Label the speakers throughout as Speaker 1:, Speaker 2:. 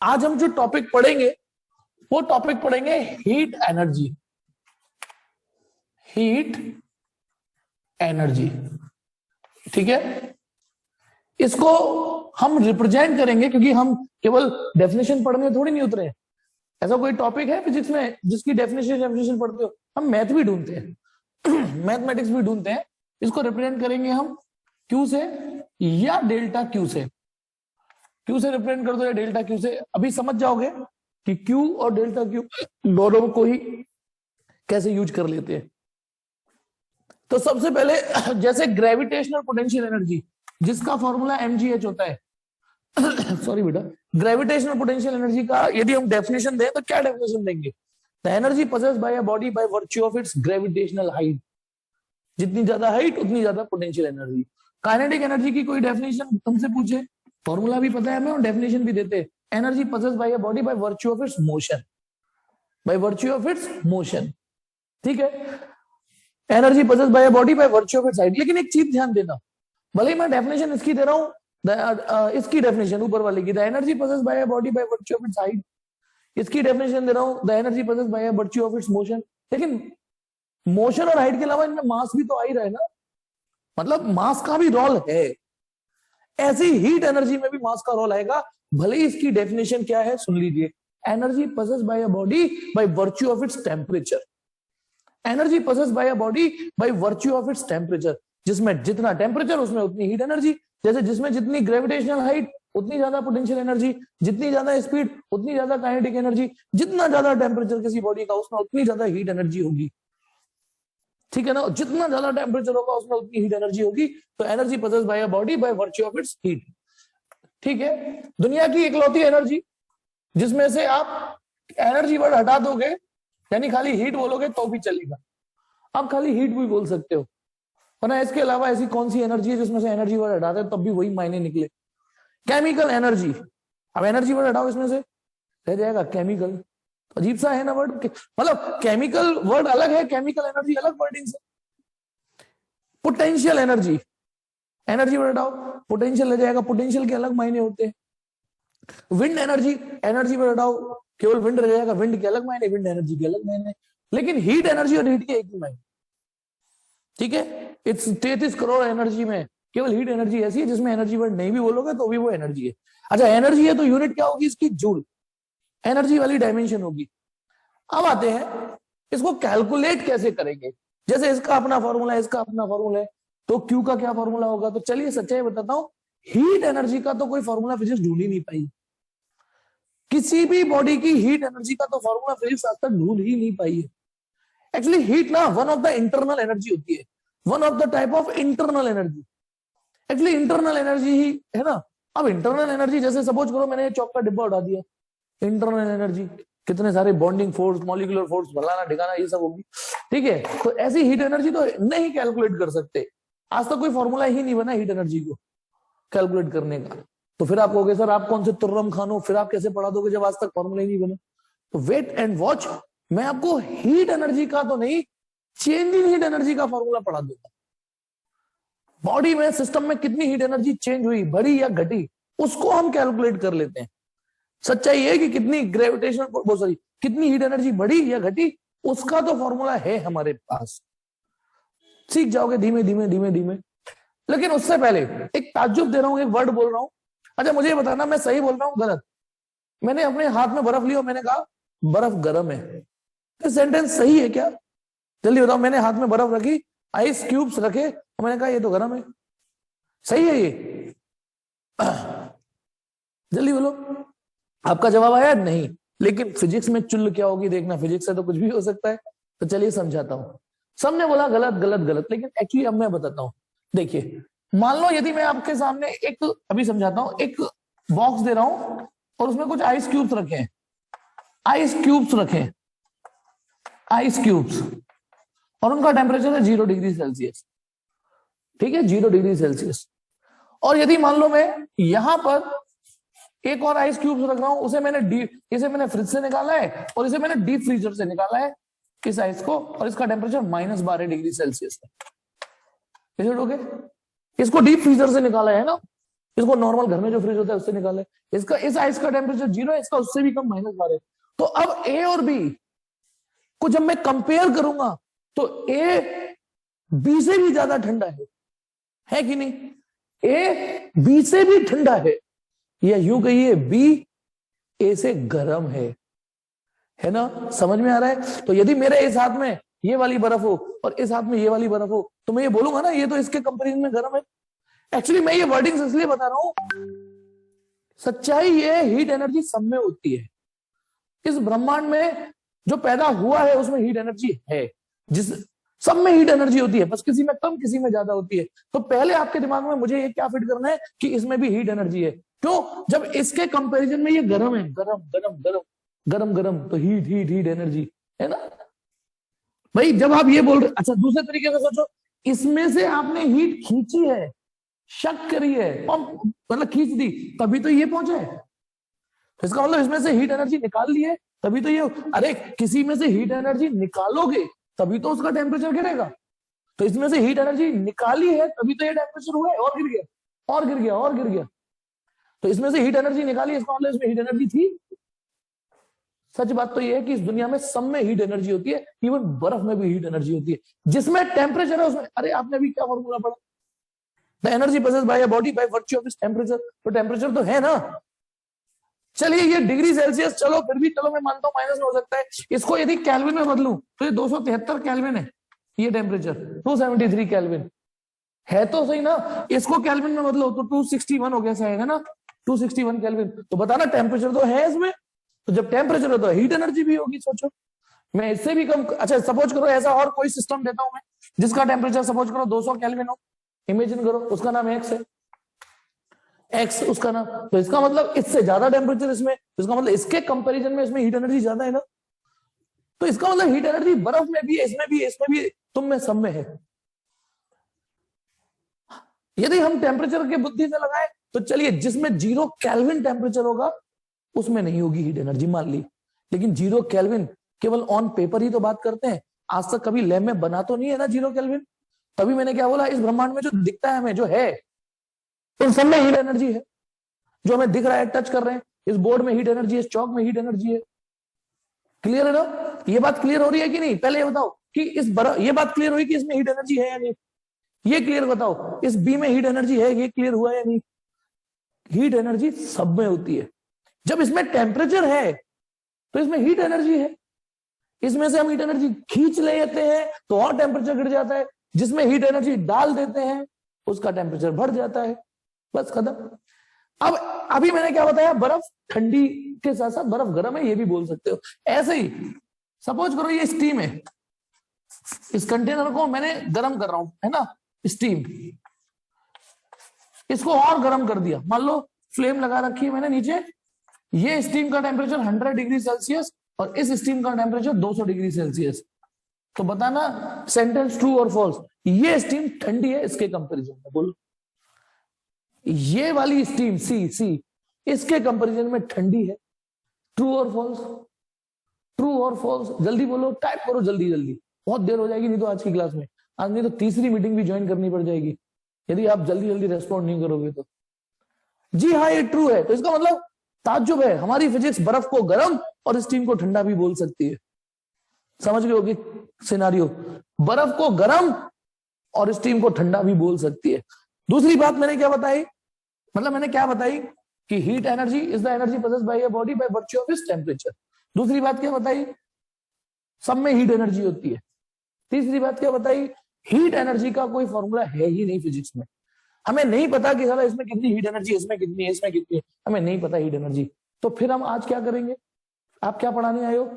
Speaker 1: आज हम जो टॉपिक पढ़ेंगे वो टॉपिक पढ़ेंगे हीट एनर्जी। हीट एनर्जी, ठीक है। इसको हम रिप्रेजेंट करेंगे क्योंकि हम केवल डेफिनेशन पढ़ने थोड़ी नहीं उतरे हैं। ऐसा कोई टॉपिक है फिजिक्स में जिसकी डेफिनेशन पढ़ते हो? हम मैथ भी ढूंढते हैं मैथमेटिक्स भी ढूंढते हैं। इसको रिप्रेजेंट करेंगे हम क्यू से या डेल्टा क्यू से। क्यू से रिप्रेजेंट कर दो या डेल्टा क्यू से। अभी समझ जाओगे कि क्यू और डेल्टा क्यू दोनों को ही कैसे यूज कर लेते हैं। तो सबसे पहले जैसे ग्रेविटेशनल पोटेंशियल एनर्जी जिसका फॉर्मूला mgh होता है सॉरी बेटा, ग्रेविटेशनल पोटेंशियल एनर्जी का यदि हम डेफिनेशन दें तो क्या डेफिनेशन देंगे? The energy possessed by a body by virtue of its gravitational height. जितनी ज्यादा हाइट उतनी ज्यादा पोटेंशियल एनर्जी। काइनेटिक एनर्जी की कोई डेफिनेशन तुमसे पूछे, फॉर्मूला भी पता है हमें और डेफिनेशन भी देते हैं। Energy possessed by a body by virtue of its motion, by virtue of its motion, ठीक है। Energy possessed by a body by virtue of its height. लेकिन एक चीज ध्यान देना, भले ही मैं डेफिनेशन इसकी दे रहा हूं, इसकी डेफिनेशन ऊपर वाले की, the energy possessed by a body by virtue of its height, इसकी डेफिनेशन दे रहा हूं, the energy possessed by a virtue of its motion. लेकिन मोशन और हाइट के अलावा इनमें मास भी तो आ ही रहा है ना, मतलब मास का भी रोल है। ऐसी हीट एनर्जी में भी मास का रोल आएगा, भले ही इसकी डेफिनेशन क्या है सुन लीजिए। Energy possessed by a body by virtue of its temperature. Energy possessed by a body by virtue of its temperature, जिसमें जितना टेम्परेचर उसमें उतनी हीट एनर्जी। जैसे जिसमें जितनी ग्रेविटेशनल हाइट उतनी ज्यादा पोटेंशियल एनर्जी, जितनी ज्यादा स्पीड उतनी ज्यादा काइनेटिक एनर्जी, जितना ज्यादा टेम्परेचर किसी बॉडी का उसमें उतनी ज्यादा हीट एनर्जी होगी, ठीक है ना। जितना ज्यादा टेम्परेचर होगा उसमें उतनी हीट एनर्जी होगी। तो energy possessed by a body by virtue of its heat, ठीक है। दुनिया की इकलौती एनर्जी जिसमें से आप एनर्जी वर्ड हटा दोगे, यानी खाली हीट बोलोगे तो भी चलेगा, आप खाली हीट भी बोल सकते हो, वरना इसके अलावा ऐसी कौन सी एनर्जी है जिसमें से एनर्जी वर्ड हटा दे तब भी वही मायने निकले? Chemical energy. अब एनर्जी वर्ड हटाओ इसमें से, रह जाएगा केमिकल। तो अजीब सा है ना वर्ड, मतलब केमिकल वर्ड अलग है, केमिकल एनर्जी अलग वर्डिंग से। पोटेंशियल एनर्जी, एनर्जी वर्ड हटाओ पोटेंशियल रह जाएगा, पोटेंशियल के अलग मायने होते हैं। विंड एनर्जी, एनर्जी वर्ड हटाओ केवल विंड रह जाएगा, विंड के अलग मायने, विंड एनर्जी के अलग मायने। लेकिन हीट एनर्जी और हीट के एक ही मायने, ठीक है। इट्स 33 करोड़ एनर्जी में केवल हीट एनर्जी ऐसी है जिसमें एनर्जी वर्ड नहीं भी बोलोगे तो भी वो एनर्जी है। अच्छा एनर्जी है तो यूनिट क्या होगी इसकी? जूल, एनर्जी वाली डायमेंशन होगी। अब आते हैं इसको कैलकुलेट कैसे करेंगे। जैसे इसका अपना फॉर्मूला है, इसका अपना फॉर्मूला है, तो क्यू का क्या फॉर्मूला होगा? तो चलिए सच्चाई बताता हूं, हीट एनर्जी का तो कोई फॉर्मूला फिजिक्स ढूंढ ही नहीं पाई। किसी भी बॉडी की हीट एनर्जी का तो फॉर्मूला फिजिक्स आज तक ढूंढ ही नहीं पाई है। एक्चुअली हीट ना one of the internal energy होती है, one of the type of internal energy. Actually internal energy ही है ना। अब इंटरनल एनर्जी जैसे सपोज करो मैंने चौक का डिब्बा उठा दिया, इंटरनल एनर्जी कितने सारे बॉन्डिंग फोर्स, मॉलिक्यूलर फोर्स, फलाना ठिकाना ये सब होगी, ठीक है। तो ऐसी हीट एनर्जी तो नहीं कैलकुलेट कर सकते, आज तक कोई फॉर्मूला ही नहीं बना हीट एनर्जी को कैलकुलेट करने का। तो फिर आप कहोगे सर आप कौन से तुर्रम खान हो, फिर आप कैसे पढ़ा दोगे जब आज तक फॉर्मूला ही नहीं बना? तो वेट एंड वॉच, मैं आपको हीट एनर्जी का तो नहीं, चेंज इन हीट एनर्जी का फॉर्मूला पढ़ा दूंगा। बॉडी में, सिस्टम में कितनी हीट एनर्जी चेंज हुई, बढ़ी या घटी, उसको हम कैलकुलेट कर लेते हैं। सच्चाई है कि कितनी ग्रेविटेशनल सॉरी कितनी हीट एनर्जी बढ़ी या घटी, उसका तो फॉर्मूला है हमारे पास। सीख जाओगे धीमे धीमे धीमे धीमे। लेकिन उससे पहले एक ताज्जुब दे रहा हूं, एक वर्ड बोल रहा हूं। अच्छा मुझे बताना मैं सही बोल रहा हूं गलत। मैंने अपने हाथ में बर्फ लिया, मैंने कहा बर्फ गर्म है, ये सेंटेंस सही है क्या? जल्दी बताओ। मैंने हाथ में बर्फ रखी, आइस क्यूब्स रखे, और मैंने कहा ये तो गर्म है, सही है ये? जल्दी बोलो। आपका जवाब आया नहीं। लेकिन फिजिक्स में चुल्ल क्या होगी देखना, फिजिक्स से तो कुछ भी हो सकता है। तो चलिए समझाता हूं। सबने बोला गलत गलत गलत, लेकिन एक्चुअली अब मैं बताता हूं। देखिए मान लो यदि मैं आपके सामने एक, अभी समझाता हूं, एक बॉक्स दे रहा हूं और उसमें कुछ आइस क्यूब्स रखे हैं, आइस क्यूब्स रखे, आइस क्यूब्स, और उनका टेम्परेचर है 0 डिग्री सेल्सियस, ठीक है, 0 डिग्री सेल्सियस। और यदि मान लो मैं यहां पर एक और आइस क्यूब्स रख रहा हूं, उसे मैंने इसे मैंने फ्रिज से निकाला है और इसे मैंने डीप फ्रीजर से निकाला है इस आइस को, और इसका टेम्परेचर -12 डिग्री सेल्सियस है। इसको डीप फ्रीजर से निकाला है ना, इसको नॉर्मल घर में जो फ्रिज होता है उससे निकाले, इसका इस आइस का टेम्परेचर 0 है, इसका उससे भी कम -12 है। तो अब ए और बी को जब मैं कंपेयर करूंगा तो ए बी से भी ज्यादा ठंडा है कि नहीं? ए बी से भी ठंडा है, या यूं कहिए बी ए से गर्म है ना? समझ में आ रहा है? तो यदि मेरे इस हाथ में ये वाली बर्फ हो और इस हाथ में ये वाली बर्फ हो तो मैं ये बोलूंगा ना ये तो इसके कंपेरिजन में गर्म है। एक्चुअली मैं ये वर्डिंग्स इसलिए बता रहा हूं, सच्चाई ये हीट एनर्जी सब में होती है। इस ब्रह्मांड में जो पैदा हुआ है उसमें हीट एनर्जी है, जिस सब में हीट एनर्जी होती है, बस किसी में कम किसी में ज्यादा होती है। तो पहले आपके दिमाग में मुझे ये क्या फिट करना है कि इसमें भी हीट एनर्जी है। क्यों? जब इसके कंपैरिजन में ये गर्म है, गरम गरम गरम गरम गरम, तो हीट हीट हीट एनर्जी है ना भाई। जब आप ये बोल रहे, अच्छा दूसरे तरीके से सोचो, इसमें से आपने हीट खींची है, शक करी है, मतलब खींच दी, तभी तो ये पहुंचा है। तो इसका मतलब इसमें से हीट एनर्जी निकाल ली है तभी तो ये, अरे किसी में से हीट एनर्जी निकालोगे तभी तो उसका टेम्परेचर गिरेगा। तो इसमें से हीट एनर्जी निकाली है तभी तो ये टेम्परेचर हुआ है, और गिर गया और गिर गया और गिर गया। तो इसमें से हीट एनर्जी निकाली, इसका मतलब इसमें हीट एनर्जी थी। सच बात तो ये है कि इस दुनिया में सब में हीट एनर्जी होती है, इवन बर्फ में भी हीट एनर्जी होती है। जिसमें टेम्परेचर है उसमें, अरे आपने अभी क्या फॉर्मूला पढ़ा, the energy possessed bye a body by virtue of its temperature. तो टेम्परेचर तो है ना। चलिए ये डिग्री सेल्सियस, चलो फिर भी चलो मैं मानता हूं माइनस में हो सकता है, इसको यदि केल्विन में बदलूं तो ये 273 केल्विन है, ये टेम्परेचर 273 केल्विन है तो सही ना। इसको केल्विन में बदलो तो 261 हो गया शायद, है ना? 261 केल्विन। तो बताना टेम्परेचर तो है इसमें, तो जब टेम्परेचर है तो हीट एनर्जी भी होगी। सोचो मैं इससे भी कम, अच्छा सपोज करो ऐसा और कोई सिस्टम देता हूं मैं जिसका टेम्परेचर सपोज करो 200 केल्विन हो, इमेजिन करो, उसका नाम एक्स है, एक्स उसका नाम। तो इसका मतलब इससे ज्यादा टेम्परेचर इसमें, इसका मतलब इसके कंपैरिजन में इसमें हीट एनर्जी ज्यादा है ना। तो इसका मतलब हीट एनर्जी बर्फ में भी है, इसमें भी है, इसमें भी, तुम में सब में है। यदि हम टेम्परेचर के बुद्धि से लगाए तो चलिए जिसमें 0 केल्विन टेम्परेचर होगा उसमें नहीं होगी हीट एनर्जी, मान ली। लेकिन 0 केल्विन केवल ऑन पेपर ही तो बात करते हैं, आज तक कभी लैब में बना तो नहीं है ना 0 केल्विन। तभी मैंने क्या बोला, इस ब्रह्मांड में जो दिखता है हमें, जो है उन सब में हीट एनर्जी है। जो हमें दिख रहा है, टच कर रहे हैं, इस बोर्ड में हीट एनर्जी है, इस चौक में हीट एनर्जी है। क्लियर है ना? ये बात क्लियर हो रही है कि नहीं? पहले ये बताओ कि ये बात क्लियर हुई कि इसमें हीट एनर्जी है या नहीं? ये क्लियर बताओ, इस बी में हीट एनर्जी है, ये क्लियर हुआ या नहीं? हीट एनर्जी सब में होती है। जब इसमें टेम्परेचर है तो इसमें हीट एनर्जी है, इसमें से हम हीट एनर्जी खींच लेते हैं तो और टेम्परेचर गिर जाता है, जिसमें हीट एनर्जी डाल देते हैं उसका टेम्परेचर बढ़ जाता है, बस खत्म। अब अभी मैंने क्या बताया, बर्फ ठंडी के साथ साथ बर्फ गर्म है, ये भी बोल सकते हो। ऐसे ही सपोज करो ये स्टीम है, इस कंटेनर को मैंने गर्म कर रहा हूं, है ना, स्टीम, इसको और गर्म कर दिया, मान लो फ्लेम लगा रखी है मैंने नीचे, ये स्टीम का टेम्परेचर 100 डिग्री सेल्सियस और इस स्टीम का टेम्परेचर 200 डिग्री सेल्सियस। तो बताना सेंटेंस ट्रू और फॉल्स, ये स्टीम ठंडी है इसके कंपैरिजन में, बोलो। ये वाली स्टीम सी इसके कंपैरिजन में ठंडी है, ट्रू और फॉल्स? ट्रू और फॉल्स, जल्दी बोलो, टाइप करो जल्दी जल्दी, बहुत देर हो जाएगी नहीं तो आज की क्लास में, आज नहीं तो तीसरी मीटिंग भी ज्वाइन करनी पड़ जाएगी यदि आप जल्दी जल्दी रेस्पॉन्ड नहीं करोगे तो। जी हाँ ये ट्रू है, तो इसका मतलब ताज्जुब है, हमारी फिजिक्स बर्फ को गर्म और स्टीम को ठंडा भी बोल सकती है। समझ गए होगी सिनारियो, बर्फ को गर्म और स्टीम को ठंडा भी बोल सकती है। दूसरी बात मैंने क्या बताई, मतलब मैंने क्या बताई कि heat energy is the energy possessed bye a body by virtue of its temperature. दूसरी बात क्या बताई, सब में हीट एनर्जी होती है। तीसरी बात क्या बताई, हीट एनर्जी का कोई फॉर्मूला है ही नहीं फिजिक्स में, हमें नहीं पता कि साला इसमें कितनी हीट एनर्जी, इसमें कितनी है, इसमें कितनी है, हमें नहीं पता हीट एनर्जी। तो फिर हम आज क्या करेंगे, आप क्या पढ़ाने आए हो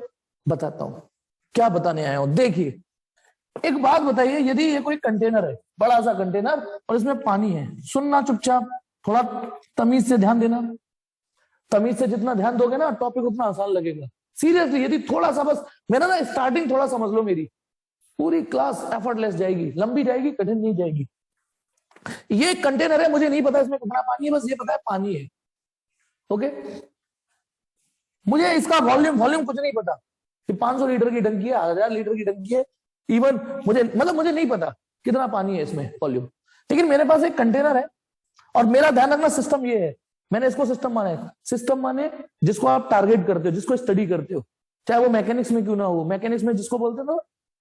Speaker 1: बताता हूं, क्या बताने आए हो। देखिए एक बात बताइए, यदि ये कोई कंटेनर है, बड़ा सा कंटेनर, और इसमें पानी है, सुनना चुपचाप, थोड़ा तमीज से ध्यान देना, तमीज से जितना ध्यान दोगे ना टॉपिक उतना आसान लगेगा। सीरियसली, यदि थोड़ा सा बस मेरा ना स्टार्टिंग थोड़ा समझ लो, मेरी पूरी क्लास एफर्टलेस जाएगी, लंबी जाएगी, कठिन नहीं जाएगी। ये कंटेनर है, मुझे नहीं पता इसमें कितना पानी है, बस ये पता है पानी है, ओके। मुझे इसका वॉल्यूम कुछ नहीं पता कि 500 लीटर की टंकी है, 1000 लीटर की टंकी है, इवन मुझे नहीं पता कितना पानी है इसमें वॉल्यूम। लेकिन मेरे पास एक कंटेनर है और मेरा ध्यान रखना सिस्टम ये है, मैंने इसको सिस्टम माना है। सिस्टम माने जिसको आप टारगेट करते हो, जिसको स्टडी करते हो, चाहे वो मैकेनिक्स में क्यों ना हो। मैकेनिक्स में जिसको बोलते थे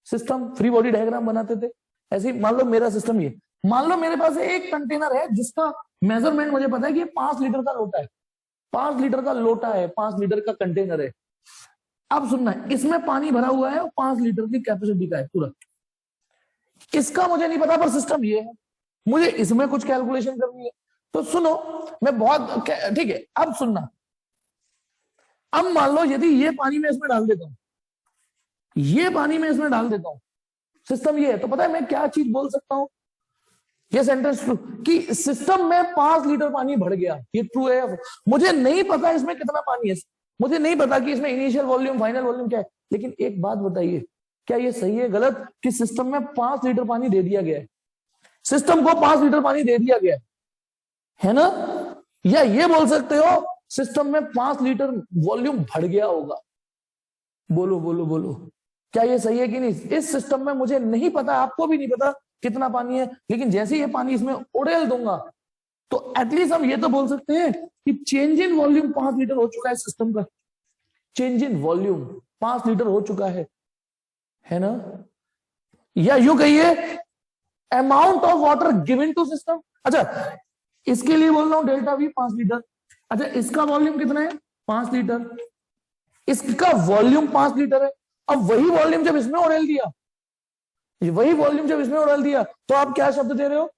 Speaker 1: सिस्टम, फ्री बॉडी डायग्राम बनाते थे, ऐसे ही मान लो मेरा सिस्टम ये। मान लो मेरे पास एक कंटेनर है जिसका मेजरमेंट मुझे पता है कि 5 लीटर का लोटा है, 5 लीटर का लोटा है, 5 लीटर का कंटेनर है। अब सुनना, इसमें पानी भरा हुआ है और 5 लीटर की कैपेसिटी का है पूरा। इसका मुझे नहीं पता, पर सिस्टम ये है, मुझे इसमें कुछ कैलकुलेशन करनी है। तो सुनो, मैं बहुत ठीक है, अब सुनना। अब मान लो यदि ये पानी में इसमें डाल देता हूं, ये पानी में इसमें डाल देता हूं, सिस्टम ये है, तो पता है मैं क्या चीज बोल सकता हूं, ये सेंटेंस ट्रू कि सिस्टम में 5 लीटर पानी भर गया, ये ट्रू है। मुझे नहीं पता इसमें कितना पानी है, मुझे नहीं पता कि इसमें इनिशियल वॉल्यूम फाइनल वॉल्यूम क्या है, लेकिन एक बात बताइए, क्या ये सही है गलत कि सिस्टम में 5 लीटर पानी दे दिया गया है, सिस्टम को 5 लीटर पानी दे दिया गया है ना? या ये बोल सकते हो सिस्टम में 5 लीटर वॉल्यूम भर गया होगा। बोलो बोलो बोलो, क्या ये सही है कि नहीं? इस सिस्टम में मुझे नहीं पता, आपको भी नहीं पता कितना पानी है, लेकिन जैसे ये पानी इसमें उड़ेल दूंगा तो एटलीस्ट हम ये तो बोल सकते हैं कि चेंज इन वॉल्यूम 5 लीटर हो चुका है सिस्टम का, चेंज इन वॉल्यूम 5 लीटर हो चुका है ना? या यूं कहिए amount of water given to system. अच्छा, इसके लिए बोल रहा हूं डेल्टा वी 5 लीटर। अच्छा, इसका वॉल्यूम कितना है? 5 लीटर। इसका वॉल्यूम 5 लीटर है। अब वही वॉल्यूम जब इसमें उड़ेल दिया, वही वॉल्यूम जब इसमें उड़ेल दिया, तो आप क्या शब्द दे रहे हो?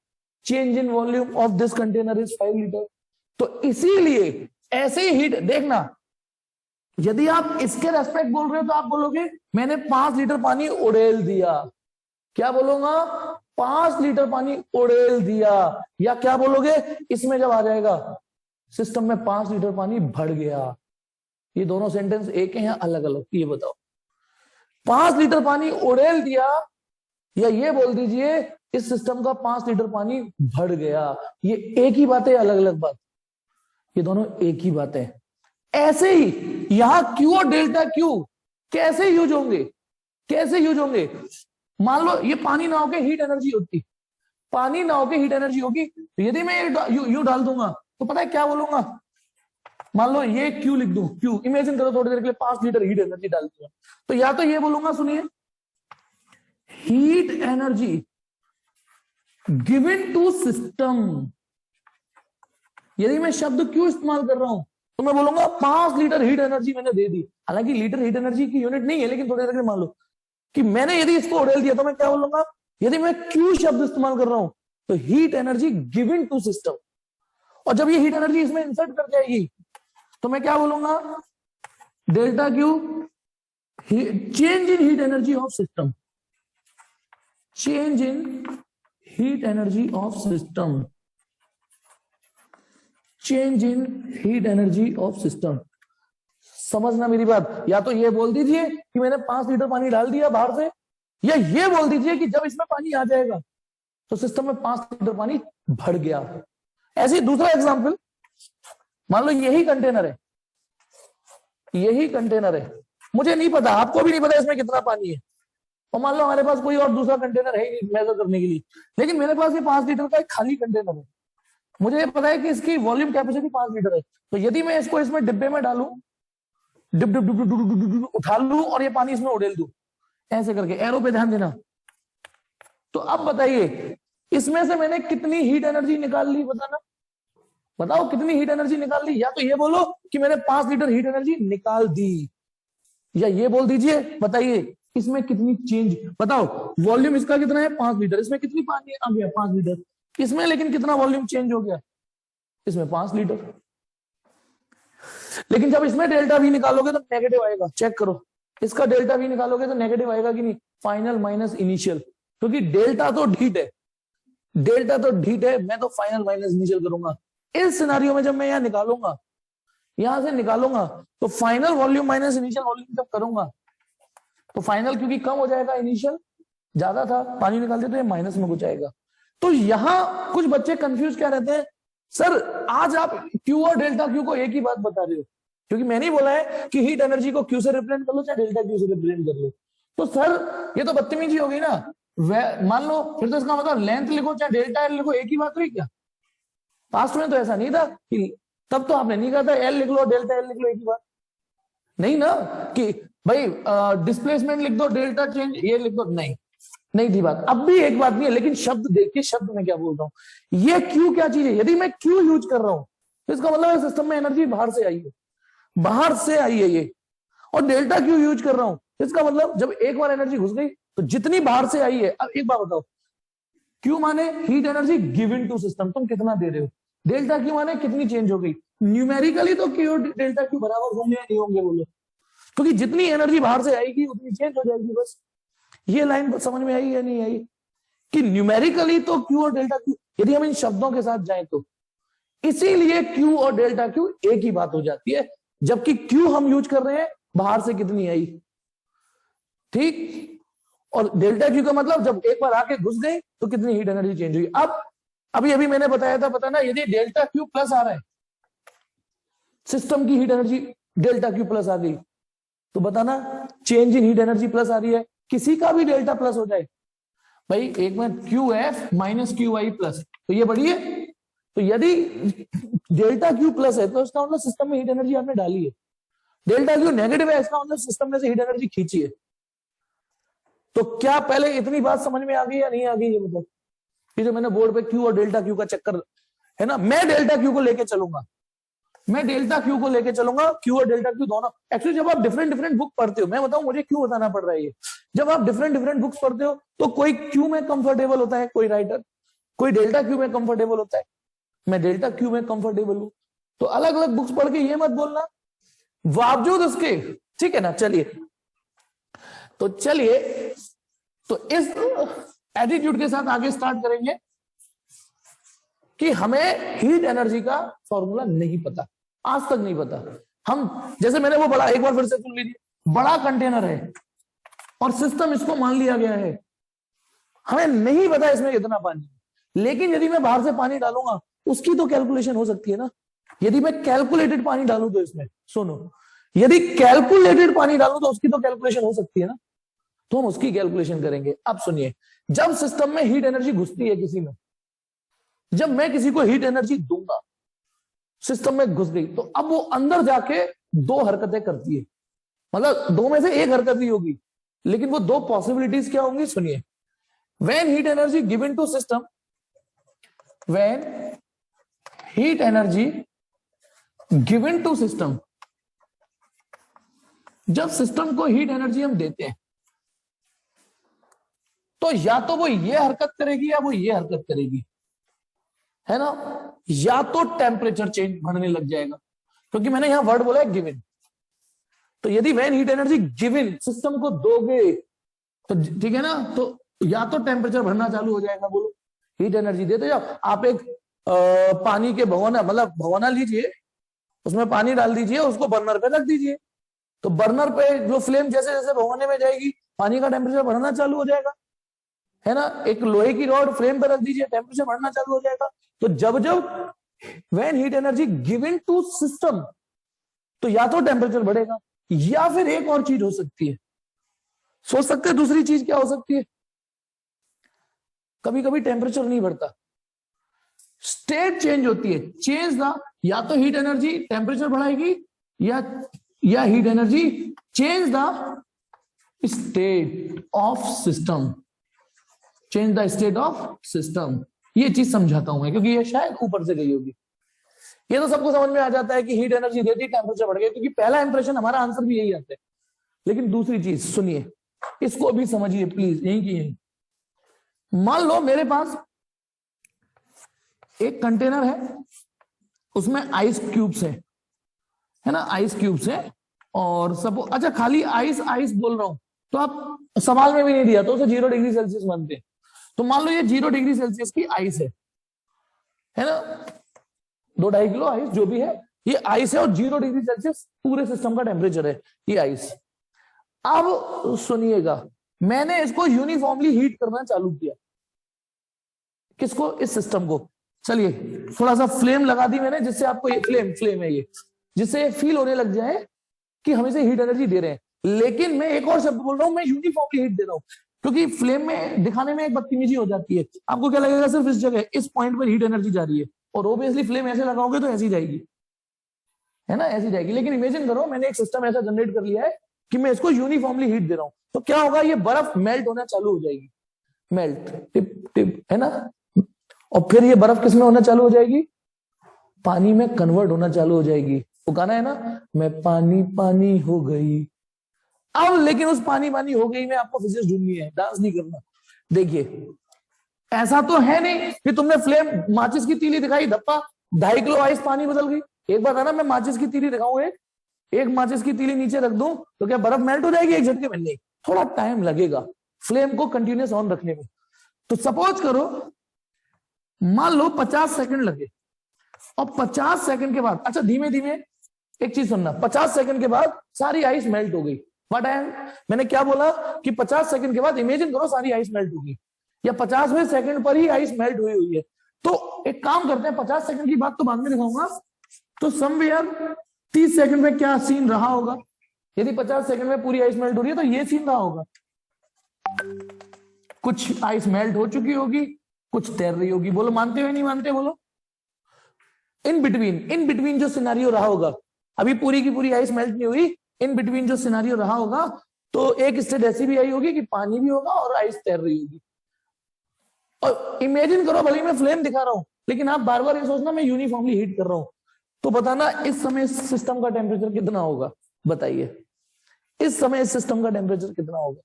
Speaker 1: Change in volume of this container is 5 litre. तो इसीलिए ऐसे ही हीट देखना, यदि आप इसके रेस्पेक्ट बोल रहे हो तो आप बोलोगे मैंने 5 लीटर पानी उड़ेल दिया। क्या बोलूंगा? 5 लीटर पानी उड़ेल दिया। या क्या बोलोगे इसमें जब आ जाएगा सिस्टम में 5 लीटर पानी भर गया। ये दोनों सेंटेंस एक है या अलग अलग, ये बताओ। 5 लीटर पानी उड़ेल दिया, या ये बोल दीजिए इस सिस्टम का 5 लीटर पानी भर गया। ये एक ही बात है, अलग अलग बात? ये दोनों एक ही बात है। ऐसे ही यहां क्यू और डेल्टा क्यू कैसे यूज होंगे, कैसे यूज होंगे? मान लो ये पानी ना होके हीट एनर्जी होती, पानी ना होके हीट एनर्जी होगी, तो यदि मैं यू डाल दूंगा तो पता है क्या बोलूंगा? मान लो ये क्यू लिख दूं, क्यू, इमेजिन करो थोड़ी देर के लिए 5 लीटर हीट एनर्जी डाल दूंगा, तो या तो ये बोलूंगा, सुनिए, heat energy given to system. यदि मैं शब्द क्यू इस्तेमाल कर रहा हूं तो मैं बोलूंगा 5 लीटर हीट एनर्जी मैंने दे दी। हालांकि लीटर हीट एनर्जी की यूनिट नहीं है, लेकिन थोड़ी देर के लिए मान लो कि मैंने यदि इसको उड़ेल दिया, तो मैं क्या बोलूंगा? यदि मैं क्यू शब्द इस्तेमाल कर रहा हूं तो heat energy given to system. और जब ये हीट एनर्जी इसमें इंसर्ट कर जाएगी तो मैं क्या बोलूंगा? Delta Q, change in heat energy of system, change in heat energy of system, change in heat energy of system. समझना मेरी बात? या तो ये बोल दीजिए कि मैंने 5 लीटर पानी डाल दिया बाहर से, या ये बोल दीजिए कि जब इसमें पानी आ जाएगा तो सिस्टम में 5 लीटर पानी भर गया। ऐसे ही दूसरा एग्जांपल, मान लो यही कंटेनर है, यही कंटेनर है, मुझे नहीं पता, आपको भी नहीं पता इसमें कितना पानी है, और मान लो हमारे पास कोई और दूसरा कंटेनर है मेजर करने के लिए, लेकिन मेरे पास ये 5 लीटर का एक खाली कंटेनर है। मुझे पता है कि इसकी वॉल्यूम कैपेसिटी 5 लीटर है, तो यदि मैं इसको इसमें डिब्बे में डालूं, डिप डिप डिप डिप उठा लूं और ये पानी इसमें उड़ेल दूं, ऐसे करके, एरो पे ध्यान देना, तो अब बताइए इसमें से मैंने कितनी हीट एनर्जी निकाल ली? बताना, बताओ कितनी हीट एनर्जी निकाल ली? या तो ये बोलो कि मैंने 5 लीटर हीट एनर्जी निकाल दी, या ये बोल दीजिए बताइए इसमें कितनी चेंज, बताओ वॉल्यूम इसका कितना है? 5 लीटर, इसमें कितनी पानी आ गया? 5 लीटर, इसमें लेकिन कितना वॉल्यूम चेंज हो गया? इसमें 5 लीटर। लेकिन जब इसमें डेल्टा वी निकालोगे तो नेगेटिव आएगा, चेक करो, इसका डेल्टा वी निकालोगे तो नेगेटिव आएगा कि नहीं? फाइनल माइनस इनिशियल, क्योंकि डेल्टा तो ढीट है, डेल्टा तो ढीट है, मैं तो फाइनल माइनस इनिशियल करूंगा। इस सिनारियो में जब मैं यहां निकालूंगा, यहां से निकालूंगा, तो final volume minus initial volume जब करूंगा तो फाइनल क्योंकि कम हो जाएगा, इनिशियल ज्यादा था, पानी निकालते तो ये माइनस में कुछ आएगा। तो यहां कुछ बच्चे कंफ्यूज क्या रहते हैं, सर आज आप क्यू और डेल्टा क्यू को एक ही बात बता रहे हो, क्योंकि मैंने ही बोला है कि हीट एनर्जी को क्यू से रिप्रेजेंट कर लो चाहे डेल्टा क्यू से रिप्रेजेंट कर लो। तो सर ये तो बदतमीजी हो गई ना, मान लो फिर तो इसका मतलब लेंथ लिखो चाहे डेल्टा एल लिखो, एक ही बात हुई क्या? पास्ट में तो ऐसा नहीं था कि तब तो आपने नहीं कहा था एल लिख लो डेल्टा एल लिख लो एक ही बात, नहीं ना कि भाई डिस्प्लेसमेंट लिख दो डेल्टा चेंज ये लिख दो, नहीं नहीं थी बात। अब भी एक बात नहीं है, लेकिन शब्द देखिए, शब्द में क्या बोल रहा हूं, ये क्यू क्या चीज है। यदि मैं क्यू यूज कर रहा हूं तो इसका मतलब सिस्टम में एनर्जी बाहर से आई है, बाहर से आई है ये। और डेल्टा क्यू यूज कर रहा हूं इसका मतलब जब एक बार एनर्जी घुस गई तो जितनी बाहर से आई है। अब एक बात बताओ, क्यू माने heat energy given to system, तुम कितना दे रहे हो। डेल्टा क्यू माने कितनी चेंज हो गई। न्यूमेरिकली तो क्यू डेल्टा क्यू बराबर होंगे या नहीं होंगे बोलो, क्योंकि जितनी एनर्जी बाहर से आएगी उतनी चेंज हो जाएगी बस। ये लाइन समझ में आई या नहीं आई कि न्यूमेरिकली तो क्यू और डेल्टा क्यू, यदि हम इन शब्दों के साथ जाएं तो इसीलिए क्यू और डेल्टा क्यू एक ही बात हो जाती है, जबकि क्यू हम यूज कर रहे हैं बाहर से कितनी आई, ठीक। और डेल्टा क्यू का मतलब जब एक बार आके घुस गई तो कितनी हीट एनर्जी चेंज हुई। अब अभी मैंने बताया था, पता ना, यदि डेल्टा क्यू प्लस आ रहा है, सिस्टम की heat energy delta q plus आ गई तो बताना change in heat energy plus आ रही है। किसी का भी डेल्टा प्लस हो जाए भाई, एक में Q F minus Q I plus, तो ये बढ़ी है। तो यदि डेल्टा क्यू प्लस है तो इसका मतलब सिस्टम में हीट एनर्जी आपने डाली है। डेल्टा क्यू नेगेटिव है, इसका मतलब सिस्टम में से हीट एनर्जी खींची है। तो क्या पहले इतनी बात समझ में आ गई या नहीं आ गई ये मतलब, ये जो मैंने बोर्ड पे क्यू और डेल्टा क्यू का चक्कर है ना, मैं डेल्टा क्यू को लेके चलूंगा, मैं डेल्टा क्यू को लेके चलूंगा, क्यू और डेल्टा क्यू दोनों। एक्चुअली जब आप डिफरेंट डिफरेंट बुक पढ़ते हो, मैं बताऊं मुझे क्यों बताना पड़ रहा है ये, जब आप डिफरेंट डिफरेंट बुक्स पढ़ते हो तो कोई क्यू में कंफर्टेबल होता है, कोई राइटर, कोई डेल्टा क्यू में कंफर्टेबल होता है, मैं डेल्टा क्यू में कंफर्टेबल हूं। तो अलग अलग बुक्स पढ़ के ये मत बोलना बावजूद उसके, ठीक है ना। चलिए तो इस एटीट्यूड के साथ आगे स्टार्ट करेंगे कि हमें हीट एनर्जी का फॉर्मूला नहीं पता, आज तक नहीं पता। हम जैसे मैंने वो बड़ा, एक बार फिर से सुन लीजिए, बड़ा कंटेनर है और सिस्टम इसको मान लिया गया है, हमें नहीं पता इसमें कितना पानी, लेकिन यदि मैं बाहर से पानी डालूंगा उसकी तो कैलकुलेशन हो सकती है ना। यदि मैं कैलकुलेटेड पानी डालूं तो इसमें, सुनो, यदि कैलकुलेटेड पानी डालूं तो उसकी तो कैलकुलेशन हो सकती है ना, तो हम उसकी कैलकुलेशन करेंगे। अब सुनिए, जब सिस्टम में हीट एनर्जी घुसती है किसी में, जब मैं किसी को हीट एनर्जी दूंगा, सिस्टम में घुस गई, तो अब वो अंदर जाके दो हरकतें करती है, मतलब दो में से एक हरकत ही होगी, लेकिन वो दो पॉसिबिलिटीज क्या होंगी, सुनिए। When heat energy given to system, when heat energy given to system, जब सिस्टम को हीट एनर्जी हम देते हैं तो या तो वो ये हरकत करेगी या वो ये हरकत करेगी, है ना। या तो टेम्परेचर चेंज बढ़ने लग जाएगा, क्योंकि मैंने यहां वर्ड बोला है गिवन। तो यदि when heat energy given system को दोगे तो ठीक है ना, तो या तो टेम्परेचर बढ़ना चालू हो जाएगा, बोलो हीट एनर्जी देते जाओ। आप एक पानी के भगोना, मतलब भगोना लीजिए, उसमें पानी डाल दीजिए, उसको बर्नर पे रख दीजिए, तो बर्नर पे जो फ्लेम जैसे जैसे भगोने में जाएगी पानी का टेम्परेचर बढ़ना चालू हो जाएगा, है ना। एक लोहे की रॉड फ्लेम पे रख दीजिए, टेम्परेचर बढ़ना चालू हो जाएगा। तो जब when heat energy given to system, तो या तो टेम्परेचर बढ़ेगा या फिर एक और चीज हो सकती है, सोच सकते हैं दूसरी चीज क्या हो सकती है। कभी कभी टेम्परेचर नहीं बढ़ता, स्टेट चेंज होती है, चेंज ना, या तो हीट एनर्जी टेम्परेचर बढ़ाएगी या heat energy change the state of system, change the state of system. ये चीज समझाता हूं मैं, क्योंकि ये शायद ऊपर से गई होगी। ये तो सबको समझ में आ जाता है कि हीट एनर्जी देती टेम्परेचर बढ़ गया, क्योंकि पहला इंप्रेशन हमारा आंसर भी यही आता है। लेकिन दूसरी चीज सुनिए, इसको भी समझिए प्लीज, यहीं की यहीं। मान लो मेरे पास एक कंटेनर है, उसमें आइस क्यूब्स है ना, आइस क्यूब्स है, और सब, अच्छा खाली आइस आइस बोल रहा हूं तो आप सवाल में भी नहीं दिया तो उसे 0 डिग्री सेल्सियस मानते हैं। तो मान लो ये 0 डिग्री सेल्सियस की आइस है ना, 2-2.5 किलो आइस जो भी है, ये आइस है और 0 डिग्री सेल्सियस पूरे सिस्टम का टेम्परेचर है ये आइस। अब सुनिएगा, मैंने इसको यूनिफॉर्मली हीट करना चालू किया, किसको, इस सिस्टम को। चलिए थोड़ा सा फ्लेम लगा दी मैंने, जिससे आपको ये फ्लेम है ये, जिससे फील होने लग जाए कि हम इसे हीट एनर्जी दे रहे हैं। लेकिन मैं एक और शब्द बोल रहा हूं, मैं यूनिफॉर्मली हीट दे रहा हूं, क्योंकि फ्लेम में दिखाने में एक बदतमीजी हो जाती है। आपको क्या लगेगा, सिर्फ इस जगह इस पॉइंट पर हीट एनर्जी जा रही है, और ऑब्वियसली फ्लेम ऐसे लगाओगे तो ऐसी जाएगी, है ना, ऐसी जाएगी। लेकिन इमेजिन करो मैंने एक सिस्टम ऐसा जनरेट कर लिया है कि मैं इसको यूनिफॉर्मली हीट दे रहा हूं, तो क्या होगा, ये बर्फ मेल्ट होना चालू हो जाएगी, मेल्ट टिप टिप, है ना। और फिर ये बर्फ किसमें होना चालू हो जाएगी, पानी में कन्वर्ट होना चालू हो जाएगी। वो गाना है ना, मैं पानी पानी हो गई। अब लेकिन उस पानी पानी हो गई में आपको फिजिक्स ढूंढनी है, डांस नहीं करना। देखिए ऐसा तो है नहीं कि तुमने फ्लेम माचिस की तीली दिखाई, धप्पा 2.5 किलो आइस पानी बदल गई। एक बात है ना, मैं माचिस की तीली दिखाऊं, एक माचिस की तीली नीचे रख दूं तो क्या बर्फ मेल्ट हो जाएगी एक झटके में? नहीं, थोड़ा टाइम लगेगा फ्लेम को कंटिन्यूस ऑन रखने में। तो सपोज करो मान लो 50 सेकंड लगे, और 50 सेकंड के बाद, अच्छा धीमे धीमे एक चीज सुनना, 50 सेकंड के बाद सारी आइस मेल्ट हो गई। बट मैंने क्या बोला कि 50 सेकंड के बाद इमेजिन करो सारी आइस मेल्ट होगी, या 50वें सेकंड पर ही आइस मेल्ट हुई हुई है। तो एक काम करते हैं, 50 सेकंड की बात तो बाद में दिखाऊंगा, तो समवेयर 30 सेकंड में क्या सीन रहा होगा। यदि 50 सेकंड में पूरी आइस मेल्ट हो रही है तो ये सीन रहा होगा, कुछ आइस मेल्ट हो चुकी होगी, कुछ तैर रही होगी। बोलो मानते हो नहीं मानते, बोलो। इन बिटवीन जो सिनेरियो रहा होगा, अभी पूरी की पूरी आइस मेल्ट नहीं हुई, इन बिटवीन जो सिनेरियो रहा होगा, तो एक स्टेट ऐसी भी आई होगी कि पानी भी होगा और आइस तैर रही होगी। और इमेजिन करो, भले मैं फ्लेम दिखा रहा हूं लेकिन आप बार बार ये सोचना मैं यूनिफॉर्मली हीट कर रहा हूं। तो बताना इस समय सिस्टम का टेम्परेचर कितना होगा, बताइए इस समय इस सिस्टम का टेम्परेचर कितना होगा,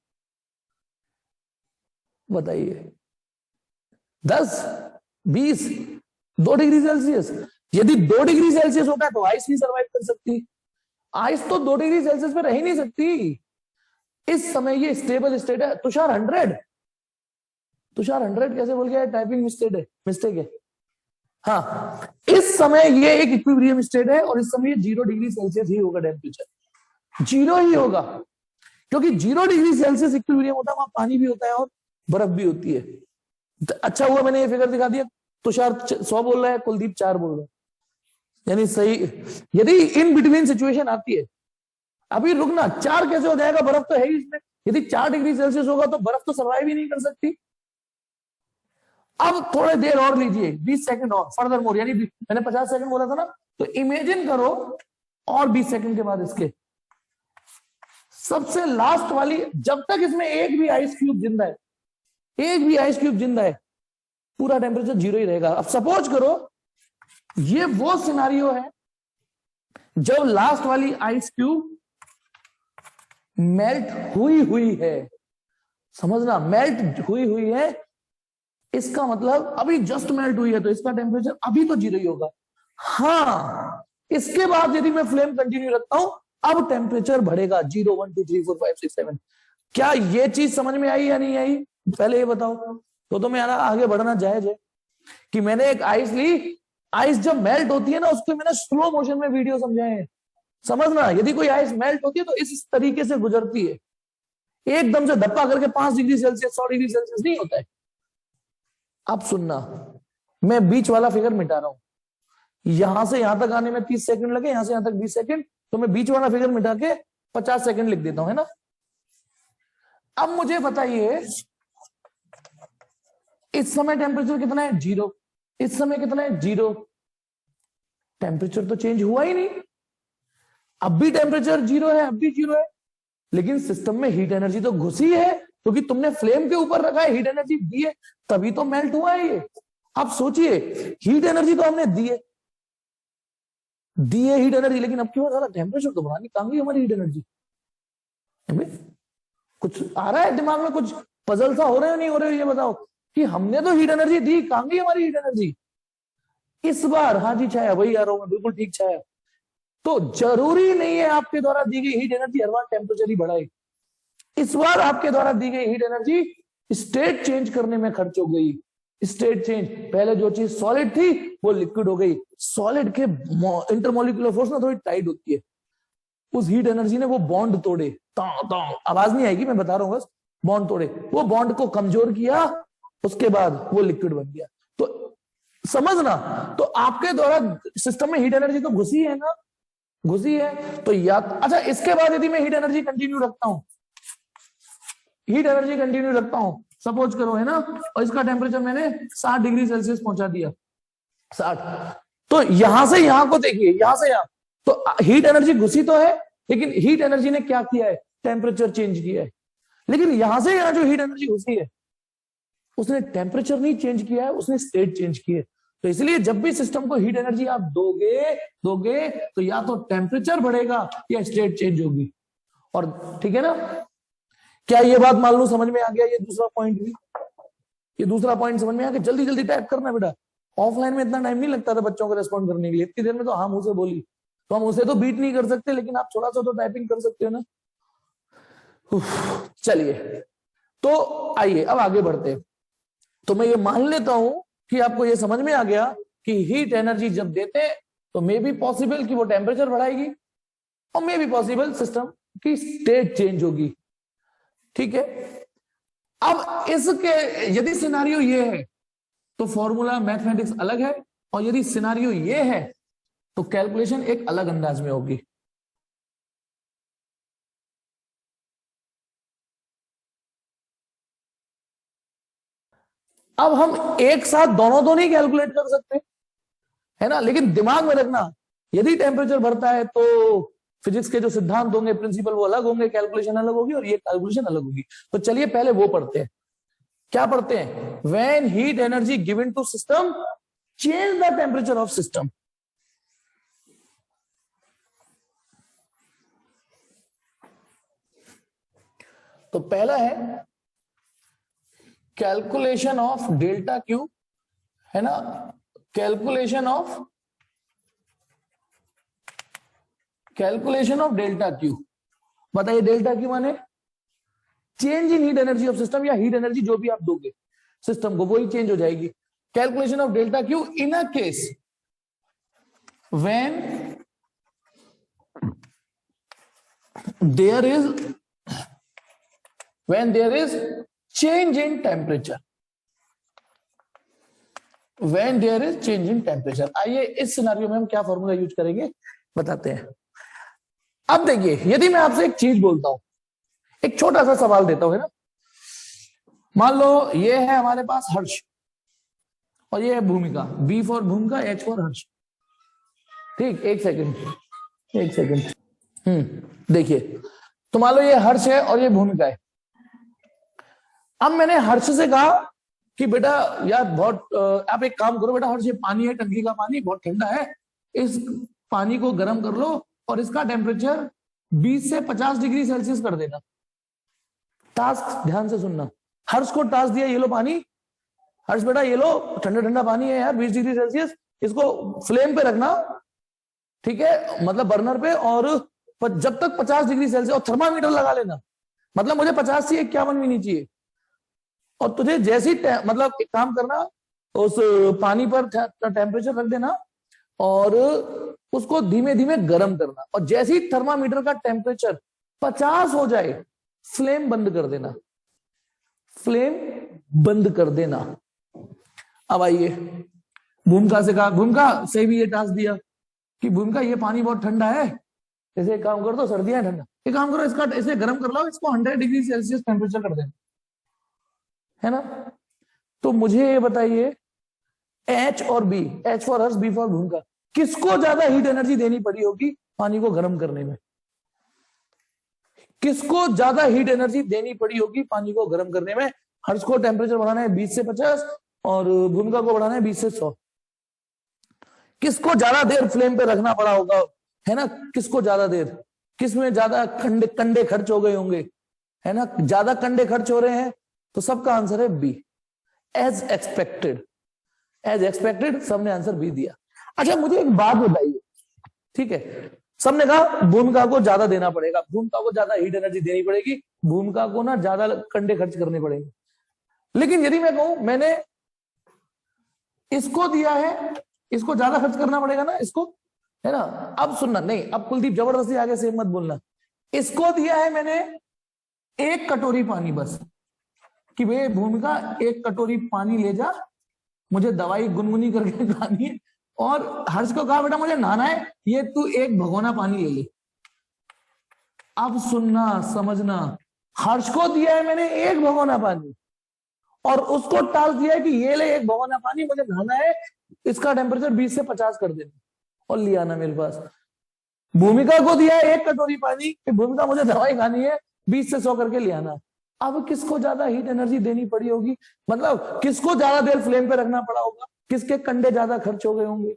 Speaker 1: बताइए। 10, 20, 2 डिग्री सेल्सियस। यदि 2 डिग्री सेल्सियस होता है तो आइस नहीं सर्वाइव कर सकती, आइस तो 2 डिग्री सेल्सियस पे रह ही नहीं सकती। इस समय ये स्टेबल स्टेट है। तुषार 100 कैसे बोल गया, टाइपिंग मिस्टेक है। हाँ, इस समय ये एक इक्विलिब्रियम स्टेट है और इस समय ये 0 डिग्री सेल्सियस ही होगा, टेम्परेचर 0 ही होगा, क्योंकि 0 डिग्री सेल्सियस इक्विलिब्रियम होता है, वहां पानी भी होता है और बर्फ भी होती है। तो अच्छा हुआ मैंने ये फिगर दिखा दिया। तुषार 100 बोल रहा है, कुलदीप 4 बोल रहा है, यानी सही। यदि इन बिटवीन सिचुएशन आती है, अभी रुकना, 4 कैसे हो जाएगा, बर्फ तो है ही इसमें। यदि 4 डिग्री सेल्सियस होगा तो बर्फ तो सर्वाइव ही नहीं कर सकती। अब थोड़ी देर और लीजिए, 20 सेकंड और, फर्दर मोर, यानी मैंने 50 सेकंड बोला था ना, तो इमेजिन करो और 20 सेकंड के बाद इसके सबसे लास्ट वाली, जब तक इसमें एक भी आइस क्यूब जिंदा है, एक भी आइस क्यूब जिंदा है, पूरा टेम्परेचर 0 ही रहेगा। अब सपोज करो ये वो सिनारियो है जब लास्ट वाली आइस क्यूब मेल्ट हुई है, समझना, मेल्ट हुई है, इसका मतलब अभी जस्ट मेल्ट हुई है, तो इसका टेम्परेचर अभी तो 0 ही होगा। हाँ, इसके बाद यदि मैं फ्लेम कंटिन्यू रखता हूं, अब टेम्परेचर बढ़ेगा 0, 1, 2, 3, 4, 5, 6, 7। क्या ये चीज समझ में आई या नहीं आई, पहले ये बताओ। तो मेरा आगे बढ़ना जायज है कि मैंने एक आइस ली, आइस जब मेल्ट होती है ना, उसको मैंने स्लो मोशन में वीडियो समझाए हैं। समझना, यदि कोई आइस मेल्ट होती है तो इस तरीके से गुजरती है, एकदम से धप्पा करके 5 डिग्री सेल्सियस 100 डिग्री सेल्सियस नहीं होता है। अब सुनना, मैं बीच वाला फिगर मिटा रहा हूं, यहां से यहां तक आने में 30 सेकंड लगे, यहां से यहां तक 20 सेकंड, तो मैं बीच वाला फिगर मिटा के 50 सेकंड लिख देता हूं, है ना। अब मुझे बताइए इस समय टेम्परेचर कितना है, 0। इस समय कितना है, 0। टेम्परेचर तो चेंज हुआ ही नहीं, अब भी टेम्परेचर 0 है, अब भी 0 है, लेकिन सिस्टम में हीट एनर्जी तो घुसी है, क्योंकि तुमने फ्लेम के ऊपर रखा है, हीट एनर्जी दी है, तभी तो मेल्ट हुआ है ये। अब सोचिए, हीट एनर्जी तो हमने दी है हीट एनर्जी, लेकिन अब क्यों सारा टेम्परेचर तो बढ़ानी, कहां गई हमारी हीट एनर्जी। कुछ आ रहा है दिमाग में, कुछ पजल सा हो रहे हो नहीं हो रहे हो, ये बताओ कि हमने तो हीट एनर्जी दी, कहां गई हमारी हीट एनर्जी इस बार। हाँ जी छाया, वही आ रहा हूं मैं, बिल्कुल ठीक छाया। तो जरूरी नहीं है आपके द्वारा दी गई हीट एनर्जी हर बार टेम्परेचर ही बढ़ाए। इस बार आपके द्वारा दी गई हीट एनर्जी स्टेट चेंज करने में खर्च हो गई। स्टेट चेंज, पहले जो चीज सॉलिड थी वो लिक्विड हो गई। सॉलिड के इंटरमोलिकुलर फोर्स ना थोड़ी टाइट होती है, उस हीट एनर्जी ने वो बॉन्ड तोड़े, आवाज नहीं आएगी मैं बता रहा हूं बस, बॉन्ड तोड़े, वो बॉन्ड को कमजोर किया, उसके बाद वो लिक्विड बन गया। तो समझना, तो आपके द्वारा सिस्टम में हीट एनर्जी तो घुसी है ना, घुसी है तो या अच्छा, इसके बाद यदि मैं हीट एनर्जी कंटिन्यू रखता हूं, हीट एनर्जी कंटिन्यू रखता हूं, सपोज करो, है ना, और इसका टेम्परेचर मैंने 60 डिग्री सेल्सियस पहुंचा दिया, 60। तो यहां से यहां को देखिए, यहां से यहां, तो हीट एनर्जी घुसी तो है, लेकिन हीट एनर्जी ने क्या किया है, टेम्परेचर चेंज किया है। लेकिन यहां से यहां जो हीट एनर्जी घुसी है, उसने टेम्परेचर नहीं चेंज किया है, उसने स्टेट चेंज किया है। तो इसलिए जब भी सिस्टम को हीट एनर्जी आप दोगे दोगे तो या तो टेम्परेचर बढ़ेगा या स्टेट चेंज होगी। और ठीक है ना, क्या ये बात मान लो समझ में आ गया? ये दूसरा पॉइंट भी, ये दूसरा पॉइंट समझ में आ गया? जल्दी जल्दी टाइप करना बेटा, ऑफलाइन में इतना टाइम नहीं लगता था बच्चों को रेस्पॉन्ड करने के लिए, इतनी देर में तो हम उसे बोली, तो हम उसे तो बीट नहीं कर सकते, लेकिन आप थोड़ा सा तो टाइपिंग कर सकते हो ना। चलिए, तो आइए अब आगे बढ़ते हैं। तो मैं ये मान लेता हूं कि आपको ये समझ में आ गया कि हीट एनर्जी जब देते हैं तो मे बी पॉसिबल कि वो टेम्परेचर बढ़ाएगी, और मे बी पॉसिबल सिस्टम की स्टेट चेंज होगी। ठीक है, अब इसके यदि सिनारियो ये है तो फॉर्मूला मैथमेटिक्स अलग है, और यदि सिनारियो ये है तो कैलकुलेशन एक अलग अंदाज में होगी। अब हम एक साथ दोनों तो नहीं कैलकुलेट कर सकते, है ना, लेकिन दिमाग में रखना, यदि टेम्परेचर बढ़ता है तो फिजिक्स के जो सिद्धांत होंगे, प्रिंसिपल, वो अलग होंगे, कैलकुलेशन अलग होगी, और ये कैलकुलेशन अलग होगी। तो चलिए पहले वो पढ़ते हैं। क्या पढ़ते हैं? When heat energy given to system change the temperature of system. तो पहला है कैलकुलेशन ऑफ डेल्टा क्यू, है ना, कैलकुलेशन ऑफ डेल्टा क्यू। बताइए डेल्टा क्यू माने change in heat energy of system, या हीट एनर्जी जो भी आप दोगे सिस्टम को वही चेंज हो जाएगी। Calculation of delta Q in a case when there is change in temperature, when there is change in temperature. आइए इस सिनारियो में हम क्या फॉर्मूला यूज करेंगे बताते हैं। अब देखिए, यदि मैं आपसे एक चीज बोलता हूं, एक छोटा सा सवाल देता हूं, है ना, मान लो ये है हमारे पास हर्ष, और ये है भूमिका, बी फॉर भूमिका, एच फॉर हर्ष। ठीक, एक सेकंड। देखिए, तो मान लो ये हर्ष है और ये भूमिका है। अब मैंने हर्ष से कहा कि बेटा यार बहुत आप एक काम करो बेटा हर्ष, ये पानी है, टंकी का पानी बहुत ठंडा है, इस पानी को गर्म कर लो और इसका टेम्परेचर 20 से 50 डिग्री सेल्सियस कर देना। टास्क ध्यान से सुनना, हर्ष को टास्क दिया, ये लो पानी, हर्ष बेटा ये लो ठंडा ठंडा पानी है यार 20 डिग्री सेल्सियस, इसको फ्लेम पे रखना, ठीक है, मतलब बर्नर पे, और जब तक 50 डिग्री सेल्सियस, और थर्मामीटर लगा लेना, मतलब मुझे 50 से 51 भी नहीं चाहिए। और तुझे जैसी मतलब एक काम करना, उस पानी पर टेम्परेचर रख देना और उसको धीमे धीमे गर्म करना, और जैसे ही थर्मामीटर का टेम्परेचर 50 हो जाए फ्लेम बंद कर देना, फ्लेम बंद कर देना। अब आइए, भूमिका से कहा, भूमिका से भी ये टास्क दिया कि भूमिका ये पानी बहुत ठंडा है, ऐसे एक काम कर दो, सर्दियां ठंडा, एक काम करो इसका इसे गर्म कर लो, इसको 100 डिग्री सेल्सियस टेम्परेचर कर देना, है ना। तो मुझे ये बताइए एच और B, H for Harsh, B for Bhumika, किसको ज्यादा हीट एनर्जी देनी पड़ी होगी पानी को गर्म करने में? किसको ज्यादा हीट एनर्जी देनी पड़ी होगी पानी को गर्म करने में? हर्ष को टेम्परेचर बढ़ाना है 20 से 50 और भूमिका को बढ़ाना है 20 से 100। किसको ज्यादा देर फ्लेम पे रखना पड़ा होगा, है ना, किसको ज्यादा देर, किसमें ज्यादा कंडे खर्च हो गए होंगे, है ना, ज्यादा कंडे खर्च हो रहे हैं, तो सबका आंसर है B, as expected. As expected सबने आंसर बी दिया। अच्छा मुझे एक बात बताइए, ठीक है, सबने कहा भूमिका को ज्यादा देना पड़ेगा, भूमिका को ज्यादा हीट एनर्जी देनी पड़ेगी, भूमिका को ना ज्यादा कंडे खर्च करने पड़ेंगे, लेकिन यदि मैं कहूं मैंने इसको दिया है, इसको ज्यादा खर्च करना पड़ेगा ना, इसको, है ना। अब सुनना, नहीं अब कुलदीप जबरदस्ती आगे से मत बोलना, इसको दिया है मैंने 1 कटोरी पानी बस, कि भाई भूमिका 1 कटोरी पानी ले जा, मुझे दवाई गुनगुनी करके खानी है, और हर्ष को कहा बेटा मुझे नहाना है, ये तू 1 भगोना पानी ले ले। अब सुनना समझना, हर्ष को दिया है मैंने 1 भगोना पानी, और उसको टास्क दिया है कि ये ले 1 भगोना पानी, मुझे नहाना है, इसका टेम्परेचर 20 से 50 कर देना और ले आना मेरे पास। भूमिका को दिया है 1 कटोरी पानी कि भूमिका मुझे दवाई खानी है, 20 से 100 करके ले आना। अब किसको ज्यादा हीट एनर्जी देनी पड़ी होगी, मतलब किसको ज्यादा देर फ्लेम पे रखना पड़ा होगा, किसके कंडे ज्यादा खर्च हो गए होंगे।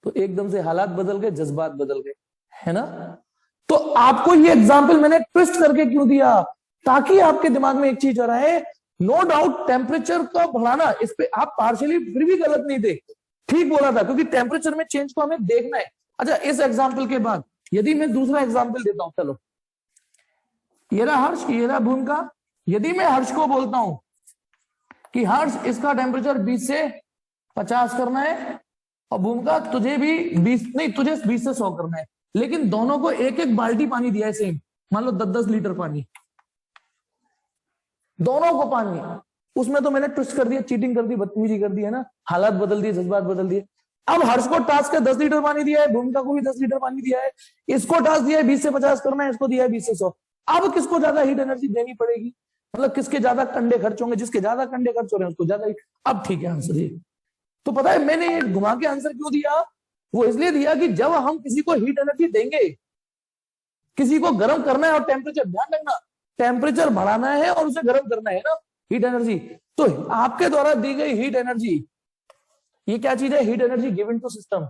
Speaker 1: तो एकदम से हालात बदल गए, जज्बात बदल गए, है ना। तो आपको ये एग्जाम्पल मैंने ट्विस्ट करके क्यों दिया, ताकि आपके दिमाग में एक चीज आ रहा है, नो डाउट टेम्परेचर को बढ़ाना, इस पे आप पार्शियली फिर भी गलत नहीं थे, ठीक बोला था, क्योंकि टेम्परेचर में चेंज को हमें देखना है। अच्छा, इस एग्जाम्पल के बाद यदि मैं दूसरा एग्जाम्पल देता हूं, चलो ये रहा हर्ष, ये रहा भूमिका। यदि मैं हर्ष को बोलता हूं कि हर्ष इसका टेम्परेचर 20 से 50 करना है, और भूमिका तुझे भी 20 नहीं, तुझे 20 से 100 करना है, लेकिन दोनों को एक एक बाल्टी पानी दिया है सेम, मान लो 10-10 लीटर पानी, दोनों को पानी। उसमें तो मैंने ट्विस्ट कर दिया, चीटिंग कर दी, बदतमीजी कर दी, है ना, हालात बदल दिए, जज्बात बदल दिए। अब हर्ष को टास्क है 10 लीटर पानी दिया है, भूमिका को भी 10 लीटर पानी दिया है, इसको टास्क दिया है 20 से 50 करना है, इसको दिया है 20 से 100। अब किसको ज्यादा हीट एनर्जी देनी पड़ेगी, मतलब किसके ज्यादा कंडे खर्च होंगे, जिसके ज्यादा कंडे खर्च हो रहे हैं उसको ज्यादा। अब ठीक है आंसर ये। तो पता है मैंने घुमा के आंसर क्यों दिया, वो इसलिए दिया कि जब हम किसी को हीट एनर्जी देंगे, किसी को गर्म करना है, और टेम्परेचर ध्यान रखना, टेम्परेचर बढ़ाना है और उसे गर्म करना है ना, हीट एनर्जी। तो आपके द्वारा दी गई हीट एनर्जी, ये क्या चीज है, heat energy given to system,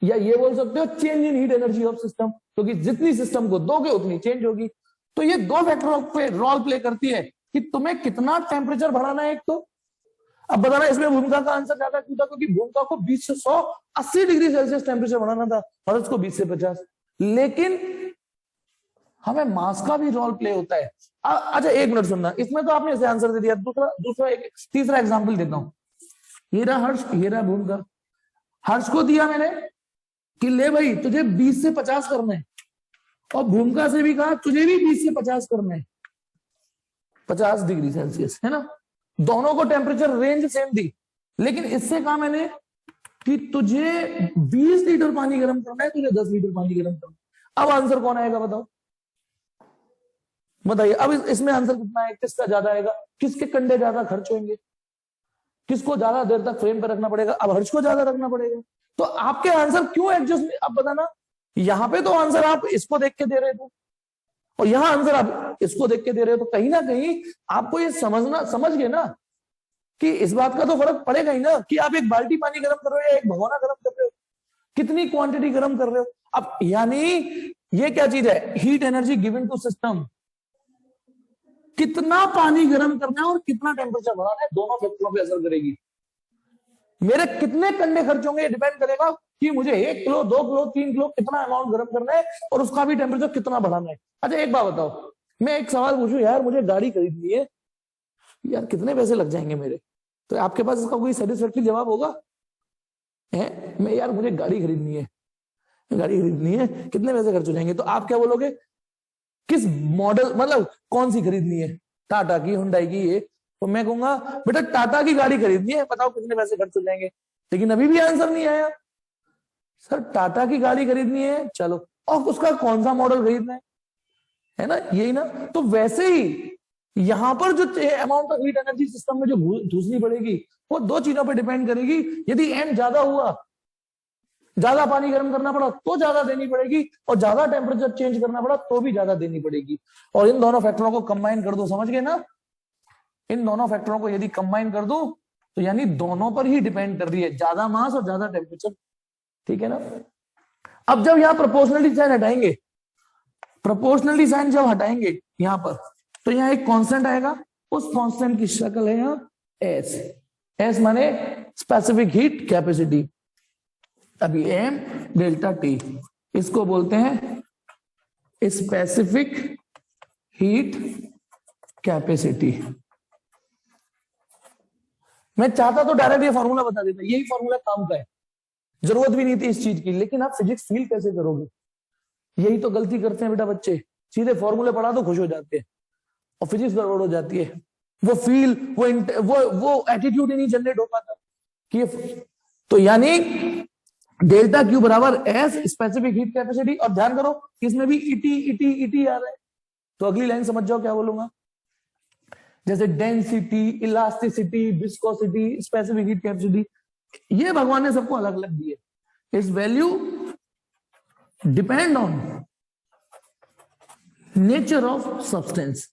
Speaker 1: या ये बोल सकते हो change in heat energy of system, क्योंकि जितनी सिस्टम को दोगे उतनी चेंज होगी। तो ये दो फैक्टरों पे रोल प्ले करती है कि तुम्हें कितना टेम्परेचर बढ़ाना है। एक तो अब बताना इसमें भूमिका का आंसर ज्यादा क्यों था, क्योंकि भूमिका को 20 से 100 80 डिग्री सेल्सियस टेम्परेचर बढ़ाना था, और उसको 20 से 50। लेकिन हमें मास का भी रोल प्ले होता है। अच्छा एक मिनट सुनना, इसमें तो आपने इसे आंसर दे दिया, दूसरा एक तीसरा एग्जाम्पल देता हूं। ये रहा हर्ष, ये रहा भूमिका। हर्ष को दिया मैंने कि ले भाई तुझे 20 से 50 करना है, और भूमिका से भी कहा तुझे भी 20 से 50 करना है, 50 डिग्री सेल्सियस, है ना। दोनों को टेम्परेचर रेंज सेम दी, लेकिन इससे कहा मैंने कि तुझे 20 लीटर पानी गर्म करना है, तुझे 10 लीटर पानी गर्म करना है। अब आंसर कौन आएगा बताओ, बताइए। अब इसमें आंसर कितना है, किसका ज्यादा आएगा, किसके कंडे ज्यादा खर्च होंगे, किसको ज्यादा देर तक फ्रेम पर रखना पड़ेगा। अब हर्ष को ज्यादा रखना पड़ेगा। तो आपके आंसर क्यों एडजस्ट, अब बताना, यहां पे तो आंसर आप इसको देख के दे रहे थे, और यहां आंसर आप इसको देख के दे रहे हो, तो कहीं ना कहीं आपको ये समझ गए ना कि इस बात का तो फर्क पड़ेगा ही ना, कि आप एक बाल्टी पानी गर्म कर रहे हो या एक भगोना गर्म कर रहे हो, कितनी क्वांटिटी गर्म कर रहे हो। अब यानी ये क्या चीज है, heat energy given to system, कितना पानी गर्म करना है और कितना टेम्परेचर बढ़ाना है, दोनों फैक्टरों पे असर करेगी। मेरे कितने कंडे खर्च होंगे डिपेंड करेगा कि मुझे 1 किलो 2 किलो 3 किलो कितना अमाउंट गर्म करना है, और उसका भी टेम्परेचर कितना बढ़ाना है। अच्छा एक बात बताओ, मैं एक सवाल पूछूं, यार मुझे गाड़ी खरीदनी है, यार कितने पैसे लग जाएंगे मेरे, तो आपके पास इसका कोई सेटिस्फैक्टरी जवाब होगा है, मैं यार मुझे गाड़ी खरीदनी है, कितने पैसे खर्च हो जाएंगे, तो आप क्या बोलोगे, किस मॉडल, मतलब कौन सी खरीदनी है, टाटा की, हुंडई की, ये। तो मैं कहूंगा बेटा टाटा की गाड़ी खरीदनी है, बताओ कितने पैसे खर्च हो जाएंगे। लेकिन अभी भी आंसर नहीं आया, सर टाटा की गाड़ी खरीदनी है, चलो, और उसका कौन सा मॉडल खरीदना है ना, यही ना। तो वैसे ही यहां पर जो amount of heat energy system में जो दूसरी पड़ेगी, वो दो चीजों पर डिपेंड करेगी। यदि एम ज्यादा हुआ, ज्यादा पानी गर्म करना पड़ा तो ज्यादा देनी पड़ेगी, और ज्यादा टेम्परेचर चेंज करना पड़ा तो भी ज्यादा देनी पड़ेगी। और इन दोनों फैक्टरों को कंबाइन कर दो, समझ गए ना, इन दोनों फैक्टरों को यदि कंबाइन कर दो तो यानी दोनों पर ही डिपेंड कर रही है, ज्यादा मास और ज्यादा टेम्परेचर, ठीक है ना। अब जब यहाँ प्रोपोर्शनलिटी साइन हटाएंगे, प्रोपोर्शनलिटी साइन जब हटाएंगे यहां पर, तो यहाँ एक कांस्टेंट आएगा, उस कांस्टेंट की शक्ल है यहाँ एस, एस माने स्पेसिफिक हीट कैपेसिटी। अभी एम डेल्टा टी, इसको बोलते हैं स्पेसिफिक हीट कैपेसिटी। मैं चाहता तो डायरेक्ट ये फॉर्मूला बता देता, यही फॉर्मूला काम का है, जरूरत भी नहीं थी इस चीज की, लेकिन आप फिजिक्स फील कैसे करोगे, यही तो गलती करते हैं बेटा बच्चे, सीधे फॉर्मूले पढ़ा दो खुश हो जाते हैं, और फिजिक्स गड़बड़ हो जाती है। वो फील, वो एटीट्यूड ही नहीं जनरेट हो पाता कि, तो यानी डेल्टा क्यू बराबर एस स्पेसिफिक हीट कैपेसिटी। और ध्यान करो इसमें भी इटी इटी इटी आ रहा है, तो अगली लाइन समझ जाओ क्या बोलूंगा, जैसे density, elasticity, viscosity, specific heat capacity, ये भगवान ने सबको अलग अलग दिए। इस value depend on nature of substance,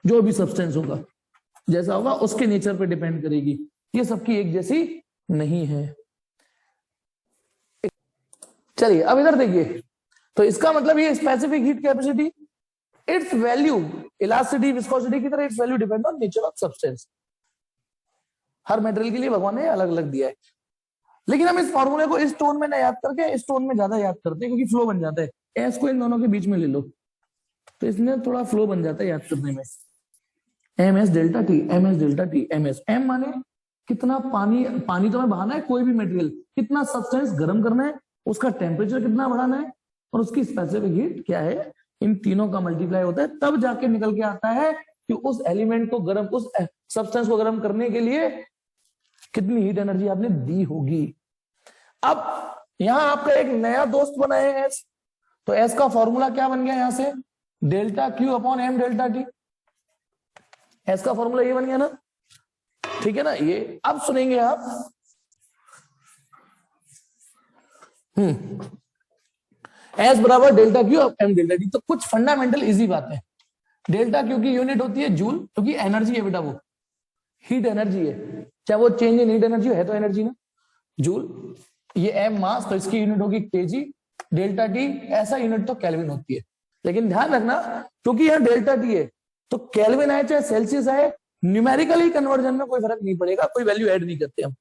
Speaker 1: जो भी सब्सटेंस होगा जैसा होगा उसके नेचर पे डिपेंड करेगी, ये सबकी एक जैसी नहीं है। चलिए अब इधर देखिए, तो इसका मतलब ये specific heat capacity, it's value elasticity, viscosity की तरह it's value depend on nature of substance. Her material के लिए भगवान ने अलग अलग दिया है। लेकिन हम इस फॉर्मूले को इस टोन में ना याद करके इस टोन में ज्यादा याद करते हैं, क्योंकि फ्लो बन जाता है। एस को इन दोनों के बीच में ले लो तो इसमें थोड़ा फ्लो बन जाता है याद करने में। M S delta T, M S delta T, M S, M माने कितना पानी, पानी तो हमें बहाना है, कोई भी मटेरियल कितना सब्सटेंस गर्म करना है, उसका टेम्परेचर कितना बढ़ाना है, और उसकी स्पेसिफिक हीट क्या है, इन तीनों का मल्टीप्लाई होता है, तब जाके निकल के आता है कि उस एलिमेंट को गर्म, उस सब्सटेंस को गर्म करने के लिए कितनी हीट एनर्जी आपने दी होगी। अब यहां आपका एक नया दोस्त बना है एस, तो एस का फॉर्मूला क्या बन गया यहां से, delta Q upon M delta T. S का फॉर्मूला ये बन गया ना, ठीक है ना। ये अब सुनेंगे आप, एस बराबर delta Q M delta T. तो कुछ फंडामेंटल इजी बात है। डेल्टा क्यू की यूनिट होती है जूल, क्योंकि एनर्जी है बेटा, वो हीट एनर्जी है, चाहे वो चेंज इन हीट एनर्जी है तो एनर्जी ना, जूल। ये एम मास, तो इसकी यूनिट होगी केजी। डेल्टा टी ऐसा यूनिट तो केल्विन होती है। लेकिन ध्यान रखना, क्योंकि यहां डेल्टा टी है तो केल्विन आए चाहे सेल्सियस आए, न्यूमेरिकली कन्वर्जन में कोई फर्क नहीं पड़ेगा, कोई वैल्यू ऐड नहीं करते हम।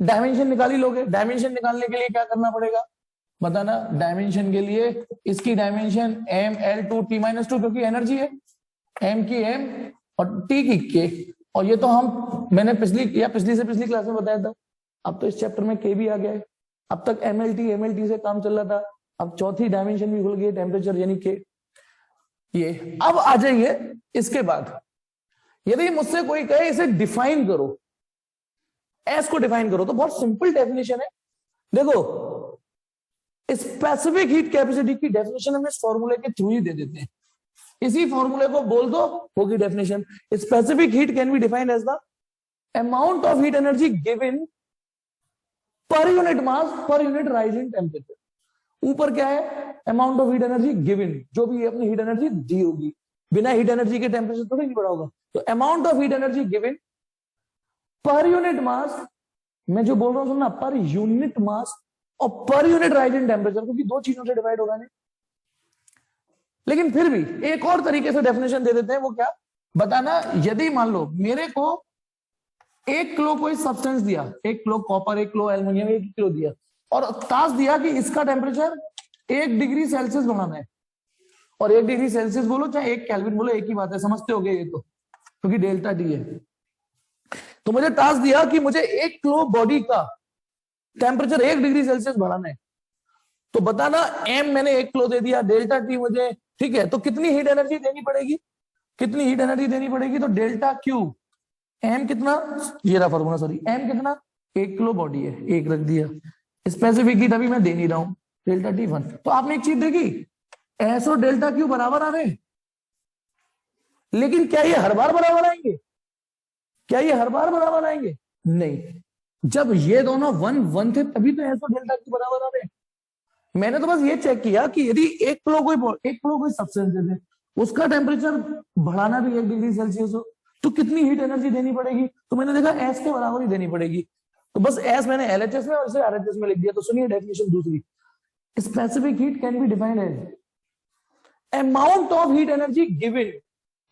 Speaker 1: डायमेंशन निकाली लोगे, डायमेंशन निकालने के लिए क्या करना पड़ेगा बताना। डायमेंशन के लिए इसकी dimension M L two T minus two, क्योंकि एनर्जी है, एम की एम और टी की के। और ये तो मैंने पिछली से पिछली क्लास में बताया था। अब तो इस चैप्टर में के भी आ गया है। अब तक एमएलटी से काम चल रहा था, अब चौथी डायमेंशन भी खुल गई, टेम्परेचर यानी के। ये अब आ जाइए इसके बाद, यदि मुझसे कोई कहे इसे डिफाइन करो, एस को डिफाइन करो, तो बहुत सिंपल डेफिनेशन है। देखो, स्पेसिफिक हीट कैपेसिटी की डेफिनेशन हम इस फॉर्मूले के थ्रू ही दे देते हैं। इसी फॉर्मूले को बोल दो, होगी definition. Specific heat can be defined as the amount of heat energy given per unit mass per unit rise in temperature. ऊपर क्या है, amount of heat energy given, जो भी अपनी हीट एनर्जी दी होगी, बिना हीट एनर्जी के टेम्परेचर थोड़ी नहीं बढ़ा होगा। तो amount of heat energy given per unit मास, मैं जो बोल रहा हूं सुनना, पर यूनिट मास और पर यूनिट राइज इन टेम्परेचर, क्योंकि दो चीजों से डिवाइड होगा नहीं। लेकिन फिर भी एक और तरीके से डेफिनेशन दे देते हैं, वो क्या बताना। यदि मान लो मेरे को 1 किलो कोई सब्सटेंस दिया, 1 kilo copper, 1 kilo aluminium, 1 kilo दिया, और टास्क दिया कि इसका टेम्परेचर 1 डिग्री सेल्सियस बढ़ाना है। और 1 डिग्री सेल्सियस बोलो चाहे 1 केल्विन बोलो, एक ही बात है, समझते हो गए ये तो, क्योंकि डेल्टा टी है। तो मुझे टास्क दिया कि मुझे 1 किलो बॉडी का टेम्परेचर 1 डिग्री सेल्सियस बढ़ाना है। तो बताना, एम मैंने 1 किलो दे दिया, डेल्टा टी मुझे, ठीक है, तो कितनी हीट एनर्जी देनी पड़ेगी, कितनी हीट एनर्जी देनी पड़ेगी। तो डेल्टा क्यू, एम कितना, ये रहा फॉर्मूला, सॉरी, एम कितना, 1 किलो बॉडी है, 1 रख दिया। स्पेसिफिक हीट अभी मैं दे नहीं रहा हूं, डेल्टा टी 1। तो आपने एक चीज देखी, एस और डेल्टा क्यू बराबर आ रहे हैं, लेकिन क्या ये हर बार बराबर आएंगे, क्या ये हर बार बराबर आएंगे, नहीं। जब ये दोनों 1 1 थे तभी तो एस और डेल्टा क्यू बराबर आ रहे हैं। मैंने तो बस ये चेक किया कि यदि 1 किलो कोई सब्सटेंस दे, उसका टेम्परेचर बढ़ाना भी 1 डिग्री सेल्सियस हो, तो कितनी हीट एनर्जी देनी पड़ेगी। तो मैंने देखा एस के बराबर ही देनी पड़ेगी, तो बस एस मैंने एलएचएस में और इसे आरएचएस में लिख दिया। तो सुनिए डेफिनेशन दूसरी, specific heat can be defined as amount of heat energy given.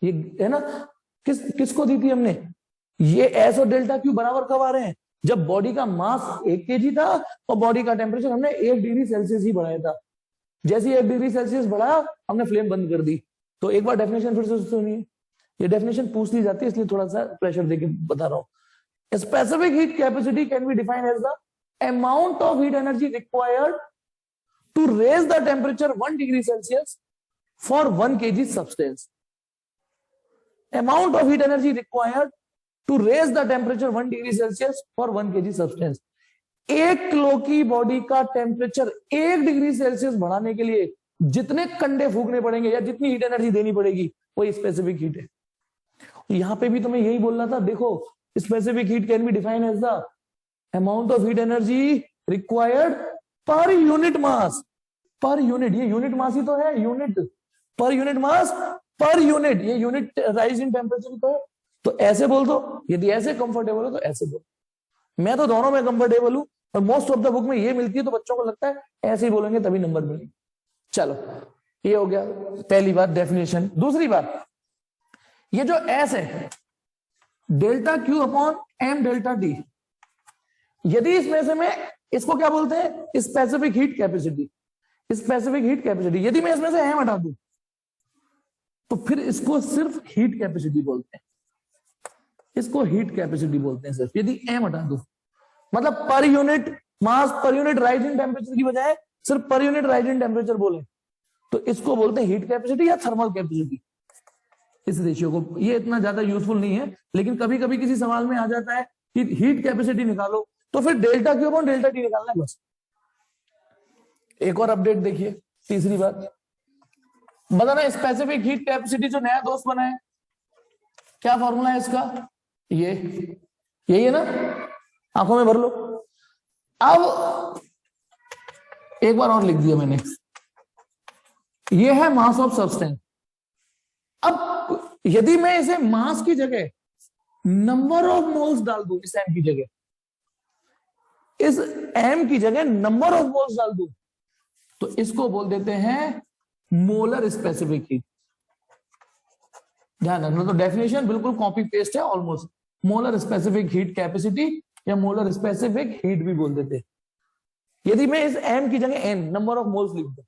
Speaker 1: ये है ना, किसको दी थी हमने, ये एस और डेल्टा क्यू बराबर कब आ रहे हैं, जब बॉडी का मास 1 केजी था और बॉडी का टेम्परेचर हमने 1 डिग्री सेल्सियस ही बढ़ाया था। जैसे ही 1 डिग्री सेल्सियस बढ़ाया, हमने फ्लेम बंद कर दी। तो एक बार डेफिनेशन फिर से सुनिए, ये डेफिनेशन पूछ ली जाती है, इसलिए थोड़ा सा प्रेशर देके बता रहा हूं। Specific heat capacity can be defined as the amount of heat energy required to raise the temperature 1 degree Celsius for 1 kg substance. Amount of heat energy required to raise the temperature 1 degree Celsius for 1 kg substance. 1 kilo की body का temperature 1 degree Celsius बढ़ाने के लिए जितने कंडे फूकने पड़ेंगे या जितनी हीट एनर्जी देनी पड़ेगी, वही स्पेसिफिक हीट है। यहां पे भी तुम्हें यही बोलना था, देखो specific heat can be defined as the amount of heat energy required per unit mass. Per unit, ये यूनिट मास ही तो है, यूनिट पर यूनिट मास पर यूनिट, ये यूनिट राइज इन टेम्परेचर तो है। तो ऐसे बोल दो, यदि ऐसे कंफर्टेबल हो तो ऐसे बोल। मैं तो दोनों में कंफर्टेबल हूं, और मोस्ट ऑफ द बुक में ये मिलती है, तो बच्चों को लगता है ऐसे ही बोलेंगे तभी नंबर मिलेंगे। चलो ये हो गया पहली बात, डेफिनेशन। दूसरी बात, ये जो एस है delta Q upon M delta T, यदि इसमें से मैं इसको क्या बोलते हैं, specific heat capacity. Specific heat capacity, यदि मैं इसमें से एम हटा दूं तो फिर इसको सिर्फ हीट कैपेसिटी बोलते हैं, इसको हीट कैपेसिटी बोलते हैं सिर्फ, यदि एम हटा दो। मतलब पर unit mass per unit rise in temperature की बजाय सिर्फ पर यूनिट राइज इन टेम्परेचर बोले तो इसको बोलते हैं हीट कैपेसिटी या थर्मल कैपेसिटी, इस रेशियो को। ये इतना ज्यादा यूजफुल नहीं है, लेकिन कभी कभी किसी सवाल में आ जाता है कि हीट कैपेसिटी निकालो, तो फिर delta Q upon delta T निकालना है बस। एक और अपडेट देखिए, तीसरी बात बताना, स्पेसिफिक हीट कैपेसिटी जो नया दोस्त बना है, क्या फॉर्मूला है इसका, ये यही है ना, आंखों में भर लो। अब एक बार और लिख दिया मैंने, ये है मास ऑफ सब्सटेंस। अब यदि मैं इसे मास की जगह नंबर ऑफ मोल्स डाल दूं, इस एम की जगह, इस एम की जगह नंबर ऑफ मोल्स डाल दूं, तो इसको बोल देते हैं मोलर स्पेसिफिक हीट। ध्यान रखना, तो डेफिनेशन बिल्कुल कॉपी पेस्ट है almost. Molar specific heat capacity या मोलर स्पेसिफिक हीट भी बोल देते हैं, यदि मैं इस एम की जगह एन नंबर ऑफ मोल्स लिख दूं।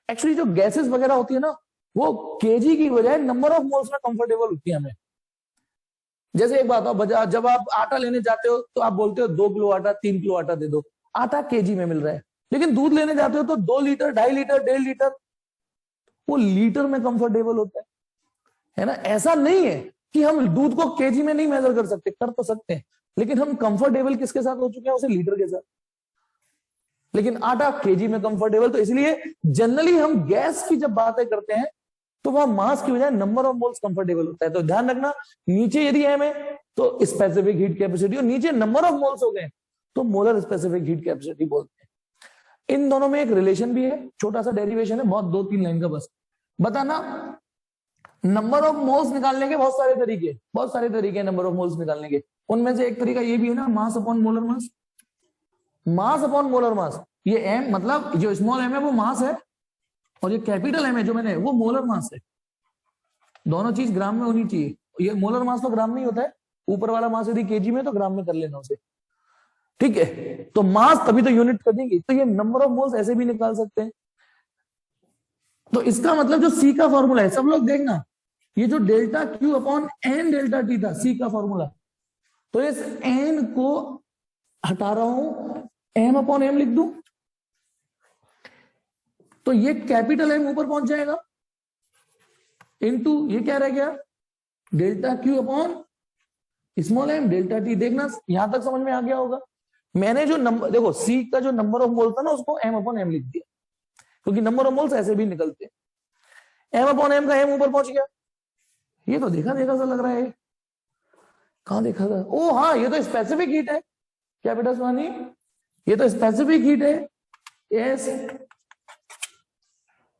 Speaker 1: एक्चुअली जो गैसेस वगैरह होती है ना, वो केजी की बजाय नंबर ऑफ मोल्स में कंफर्टेबल होती है हमें। जैसे एक बात हो, जब आप आटा लेने जाते हो तो आप बोलते हो 2 किलो आटा, 3 किलो आटा दे दो, आटा केजी में मिल रहा है। लेकिन दूध लेने जाते हो तो 2 लीटर, 2.5 लीटर, 1.5 लीटर, वो लीटर में कंफर्टेबल होता है ना। ऐसा नहीं है कि हम दूध को केजी में नहीं मेजर कर सकते, कर तो सकते हैं, लेकिन हम कंफर्टेबल किसके साथ हो चुके हैं, उसे लीटर के साथ। लेकिन आटा केजी में कंफर्टेबल, तो इसलिए जनरली हम गैस की जब बातें करते हैं तो वह मास की बजाय नंबर ऑफ मोल्स कंफर्टेबल होता है। तो ध्यान रखना, नीचे यदि एम है तो स्पेसिफिक हीट कैपेसिटी, और नीचे नंबर ऑफ मोल्स हो गए तो मोलर स्पेसिफिक हीट कैपेसिटी बोलते हैं। इन दोनों में एक रिलेशन भी है, छोटा सा डेरिवेशन है, बहुत 2-3 लाइन का बस। बताना, नंबर ऑफ मोल्स निकालने के बहुत सारे तरीके हैं नंबर ऑफ मोल्स निकालने के। उनमें से एक तरीका ये भी है ना, mass upon molar mass. Mass upon molar mass, ये एम मतलब जो स्मॉल एम है वो मास है, और ये कैपिटल एम है जो मैंने, वो मोलर मास है। दोनों चीज ग्राम में होनी चाहिए। ये मोलर मास तो ग्राम में ही होता है, ऊपर वाला मास यदि केजी में तो ग्राम में कर लेना उसे, ठीक है। तो मास तभी तो यूनिट कर देंगे, तो ये नंबर ऑफ मोल्स ऐसे भी निकाल सकते हैं। तो इसका मतलब जो सी का फॉर्मूला है, सब लोग देखना, ये जो delta Q upon N delta T था, सी का फॉर्मूला, तो इस एन को हटा रहा हूं, एम अपॉन एम लिख दूं, तो ये कैपिटल एम ऊपर पहुंच जाएगा, इनटू ये क्या रह गया, delta Q upon small M delta T. देखना यहां तक समझ में आ गया होगा। मैंने जो नंबर, देखो सी का जो नंबर ऑफ मोल्स था ना, उसको एम अपॉन एम लिख दिया, क्योंकि नंबर ऑफ मोल्स ऐसे भी निकलते हैं। एम अपॉन एम का एम ऊपर पहुंच गया। ये तो देखा सा लग रहा है, कहां देखा था, ओ हाँ, ये तो स्पेसिफिक हीट है, क्या बेटा सुहानी, ये तो स्पेसिफिक हीट है, यस,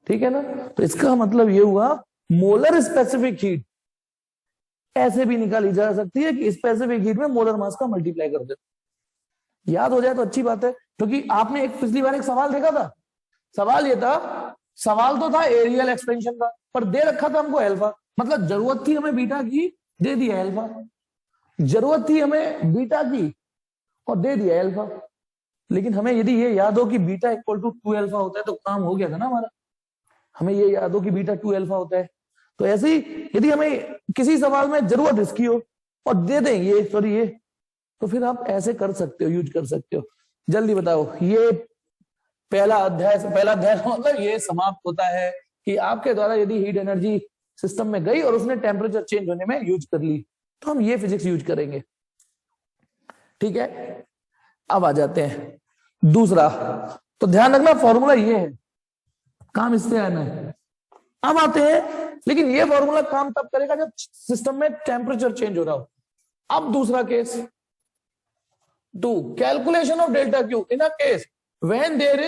Speaker 1: ठीक है ना। तो इसका मतलब ये हुआ मोलर स्पेसिफिक हीट ऐसे भी निकाली जा सकती है कि स्पेसिफिक हीट में मोलर मास का मल्टीप्लाई कर दे। याद हो जाए तो अच्छी बात है, क्योंकि आपने एक पिछली बार एक सवाल देखा था, सवाल ये था, सवाल तो था एरियल एक्सपेंशन का, पर दे रखा था हमको अल्फा, मतलब जरूरत थी हमें बीटा की, दे दिया अल्फा, जरूरत थी हमें बीटा की और दे दिया अल्फा। लेकिन हमें यदि ये याद हो कि बीटा इक्वल टू 2 अल्फा होता है तो काम हो गया था ना हमारा। हमें ये याद हो कि बीटा 2 अल्फा होता है, तो ऐसे ही यदि हमें किसी सवाल में जरूरत इसकी हो और दे दें ये सॉरी ये, तो फिर आप ऐसे कर सकते हो, यूज कर सकते हो। जल्दी बताओ, ये पहला अध्याय मतलब ये समाप्त होता है कि आपके द्वारा यदि हीट एनर्जी सिस्टम में गई और उसने टेम्परेचर चेंज होने में यूज कर ली, तो हम ये फिजिक्स यूज करेंगे, ठीक है। अब आ जाते हैं दूसरा, तो ध्यान रखना फॉर्मूला ये है, काम इससे आना है। अब आते हैं, लेकिन ये फॉर्मूला काम तब करेगा जब सिस्टम में टेम्परेचर चेंज हो रहा हो। अब दूसरा case, to calculation of delta Q in a case when there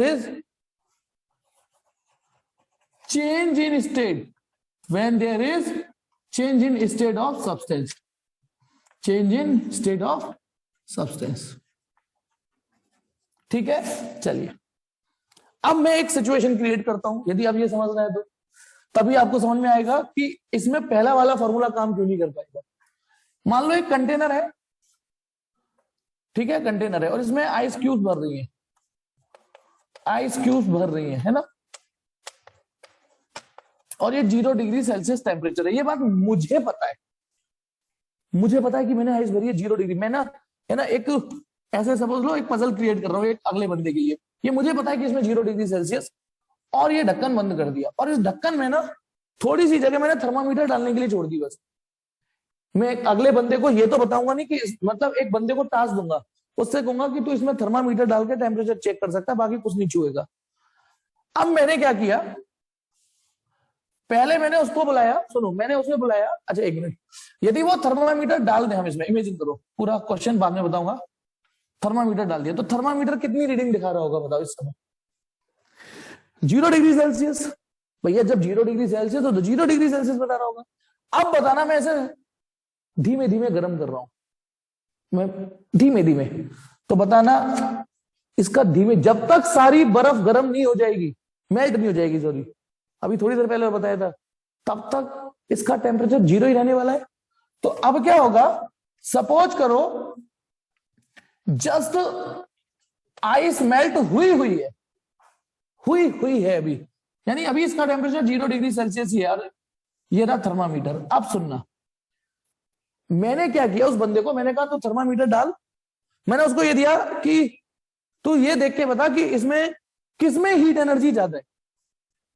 Speaker 1: is change in state, when there is change in state of substance, change in state of substance। ठीक है, चलिए अब मैं एक सिचुएशन क्रिएट करता हूं, यदि आप ये समझ रहे हैं तो तभी आपको समझ में आएगा कि इसमें पहला वाला फॉर्मूला काम क्यों नहीं कर पाएगा। मान लो एक कंटेनर है, ठीक है, कंटेनर है और इसमें आइस क्यूब्स भर रही हैं, आइस क्यूब्स भर रही हैं, है ना, और ये 0 डिग्री सेल्सियस टेम्परेचर है। ये बात मुझे पता है, मुझे पता है कि मैंने आइस भरी है 0 डिग्री। मैं ना, है ना, एक ऐसे समझ लो एक पजल क्रिएट कर रहा हूं एक अगले बंदे के लिए। ये मुझे पता है कि इसमें 0 डिग्री सेल्सियस, और ये ढक्कन बंद कर दिया, और इस ढक्कन में ना थोड़ी सी जगह मैंने थर्मामीटर डालने के लिए छोड़ दी बस। मैं एक अगले बंदे को ये तो बताऊंगा नहीं कि मतलब एक बंदे को टास्क दूंगा, उससे कहूंगा कि तू इसमें थर्मामीटर डाल के टेम्परेचर चेक कर सकता है, बाकी कुछ नहीं छुएगा। अब मैंने क्या किया, पहले मैंने उसको बुलाया, सुनो, मैंने उसको बुलाया, अच्छा एक मिनट, यदि वो थर्मामीटर डाल दे, हम इसमें इमेजिन करो, पूरा क्वेश्चन बाद में बताऊंगा, थर्मामीटर डाल दिया तो थर्मामीटर कितनी रीडिंग दिखा रहा होगा बताओ इस समय? 0 डिग्री सेल्सियस। भैया जब 0 डिग्री सेल्सियस तो 0 डिग्री सेल्सियस बता रहा होगा। अब बताना, मैं ऐसे धीमे धीमे गर्म कर रहा हूं, मैं धीमे धीमे, तो बताना इसका धीमे, जब तक सारी बर्फ गर्म नहीं हो जाएगी, मेल्ट नहीं हो जाएगी, सॉरी, अभी थोड़ी देर पहले बताया था, तब तक इसका टेम्परेचर 0 ही रहने वाला है। तो अब क्या होगा, सपोज करो जस्ट आइस मेल्ट हुई है, हुई है अभी, यानी अभी इसका टेम्परेचर 0 डिग्री सेल्सियस ही है। और ये रहा थर्मामीटर। अब सुनना, मैंने क्या किया, उस बंदे को मैंने कहा तू थर्मामीटर डाल, मैंने उसको ये दिया कि तू ये देख के बता कि इसमें किसमें हीट एनर्जी ज्यादा है,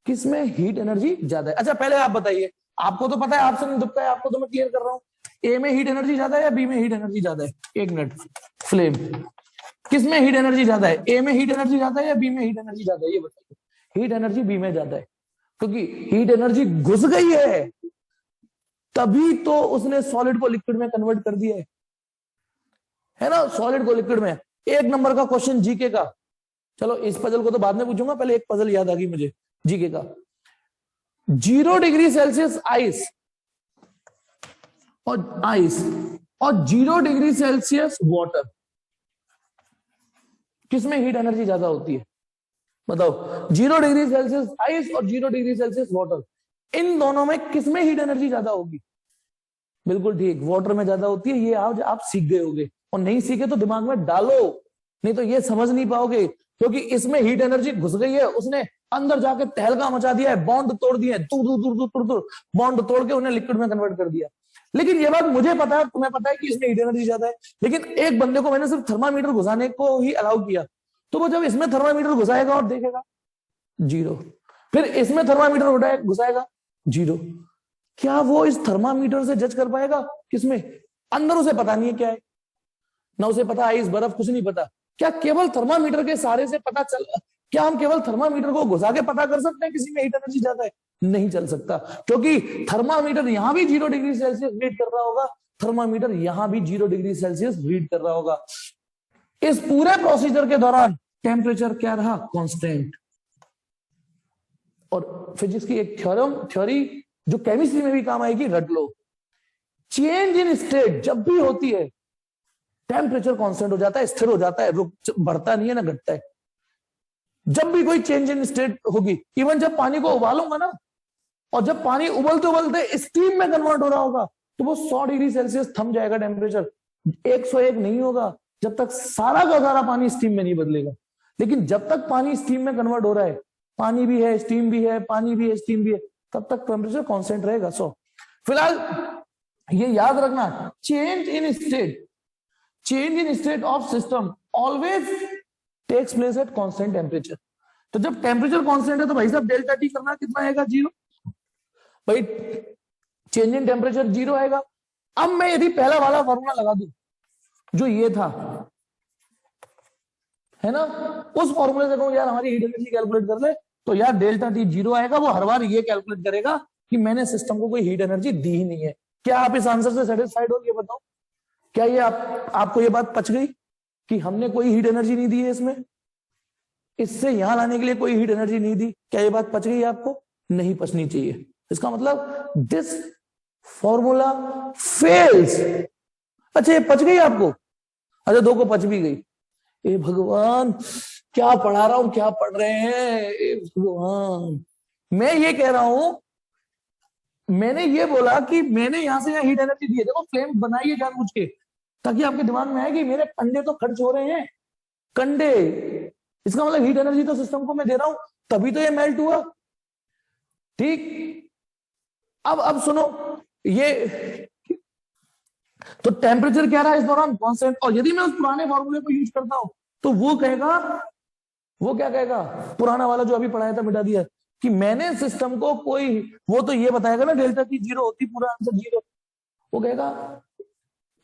Speaker 1: किसमें हीट एनर्जी ज्यादा है। अच्छा पहले आप बताइए, आपको तो पता है, आपसे नहीं दुखता है, आपको तो मैं क्लियर कर रहा हूं, ए में हीट एनर्जी ज्यादा है या बी में हीट एनर्जी ज्यादा है? एक मिनट, फ्लेम, किसमें हीट एनर्जी ज्यादा है? ए में हीट एनर्जी ज्यादा है या बी में हीट एनर्जी ज्यादा है? ये बताइए। हीट एनर्जी बी में ज्यादा है, क्योंकि हीट एनर्जी घुस गई है, तभी तो उसने सॉलिड को लिक्विड में कन्वर्ट कर दिया है ना, सॉलिड को लिक्विड में। एक नंबर का क्वेश्चन जीके का, चलो इस पजल को तो बाद में पूछूंगा, पहले एक पजल याद आ गई मुझे जीके का। 0 डिग्री सेल्सियस आइस और 0 डिग्री सेल्सियस वाटर, किसमें हीट एनर्जी ज्यादा होती है बताओ? 0 डिग्री सेल्सियस आइस और 0 डिग्री सेल्सियस वाटर, इन दोनों में किसमें हीट एनर्जी ज्यादा होगी? बिल्कुल ठीक, वाटर में ज्यादा होती है। ये आज आप सीख गए होगे, और नहीं सीखे तो दिमाग में डालो, नहीं तो ये समझ नहीं पाओगे, क्योंकि इसमें हीट एनर्जी घुस गई है, उसने अंदर जाके तहलका मचा दिया है, बॉन्ड तोड़ दिए, बॉन्ड तोड़ के उन्हें लिक्विड में कन्वर्ट कर दिया। लेकिन ये बात मुझे पता है, तुम्हें पता है कि इसमें हीट एनर्जी ज्यादा है, लेकिन एक बंदे को मैंने सिर्फ थर्मामीटर घुसाने को ही अलाउ किया, तो वो जब इसमें थर्मामीटर घुसाएगा और देखेगा 0, फिर इसमें थर्मामीटर घुसाएगा 0, क्या वो इस थर्मामीटर से जज कर पाएगा? किसमें? अंदर उसे पता नहीं है क्या है, ना उसे पता आइस बर्फ, कुछ नहीं पता। क्या केवल थर्मामीटर के सहारे से पता चल, क्या हम केवल थर्मामीटर को घुसा के पता कर सकते हैं किसी में हीट एनर्जी ज्यादा है? नहीं चल सकता, क्योंकि थर्मामीटर यहां भी 0 डिग्री सेल्सियस रीड कर रहा होगा, थर्मामीटर यहां भी 0 डिग्री सेल्सियस रीड कर रहा होगा। इस पूरे प्रोसीजर के दौरान टेम्परेचर क्या रहा? कांस्टेंट। और फिजिक्स की एक थ्योरी जो केमिस्ट्री में भी काम आएगी, रट लो, चेंज इन स्टेट जब भी होती है टेम्परेचर कांस्टेंट हो जाता है, स्थिर हो जाता है, रुक, बढ़ता नहीं है ना घटता है। जब भी कोई चेंज इन स्टेट होगी, इवन जब पानी को उबालूंगा ना, और जब पानी उबलते उबलते स्टीम में कन्वर्ट हो रहा होगा, तो वो 100 डिग्री सेल्सियस थम जाएगा टेम्परेचर, 101 नहीं होगा जब तक सारा का सारा पानी स्टीम में नहीं बदलेगा। लेकिन जब तक पानी स्टीम में कन्वर्ट हो रहा है, पानी भी है, स्टीम भी है, पानी भी है, स्टीम भी है, तब तक टेम्परेचर कांस्टेंट रहेगा। सो फिलहाल ये याद रखना, change in state of system always takes place at constant temperature. तो जब टेम्परेचर कांस्टेंट है तो भाई साहब डेल्टा टी करना कितना आएगा? 0। भाई चेंज इन टेम्परेचर 0 आएगा। अब मैं यदि पहला वाला फॉर्मूला लगा दूं, जो ये था, है ना, उस फॉर्मूले से कहूं यार हमारी हीट एनर्जी कैलकुलेट कर ले, तो यार डेल्टा टी जीरो आएगा, वो हर बार ये कैलकुलेट करेगा कि मैंने सिस्टम को कोई हीट एनर्जी दी ही नहीं है। क्या आप इस आंसर से सेटिस्फाइड हो? ये बताओ, क्या ये आपको ये बात पच गई कि हमने कोई हीट एनर्जी नहीं दी है इसमें, इससे यहां लाने के लिए कोई हीट एनर्जी नहीं दी? क्या ये बात पच गई आपको? नहीं पचनी चाहिए। इसका मतलब दिस फॉर्मूला फेल्स। अच्छा ये पच गई आपको? अच्छा दो को पच भी गई। ए भगवान, क्या पढ़ा रहा हूं, क्या पढ़ रहे हैं, ए भगवान। मैं ये कह रहा हूं, मैंने ये बोला कि मैंने यहां से यहां हीट एनर्जी दी है, देखो फ्लेम बनाइए जानबूझ के, ताकि आपके दिमाग में आए कि मेरे कंडे तो खर्च हो रहे हैं, कंडे, इसका मतलब हीट एनर्जी तो सिस्टम को मैं दे रहा हूं, तभी तो ये मेल्ट हुआ। ठीक, अब सुनो, ये तो टेम्परेचर क्या रहा इस दौरान? कांस्टेंट। और यदि मैं उस पुराने फॉर्मूले को यूज करता हूं तो वो कहेगा, वो क्या कहेगा, पुराना वाला जो अभी पढ़ाया था मिटा दिया, कि मैंने सिस्टम को कोई, वो तो ये बताएगा ना डेल्टा की जीरो होती, पूरा आंसर जीरो। वो कहेगा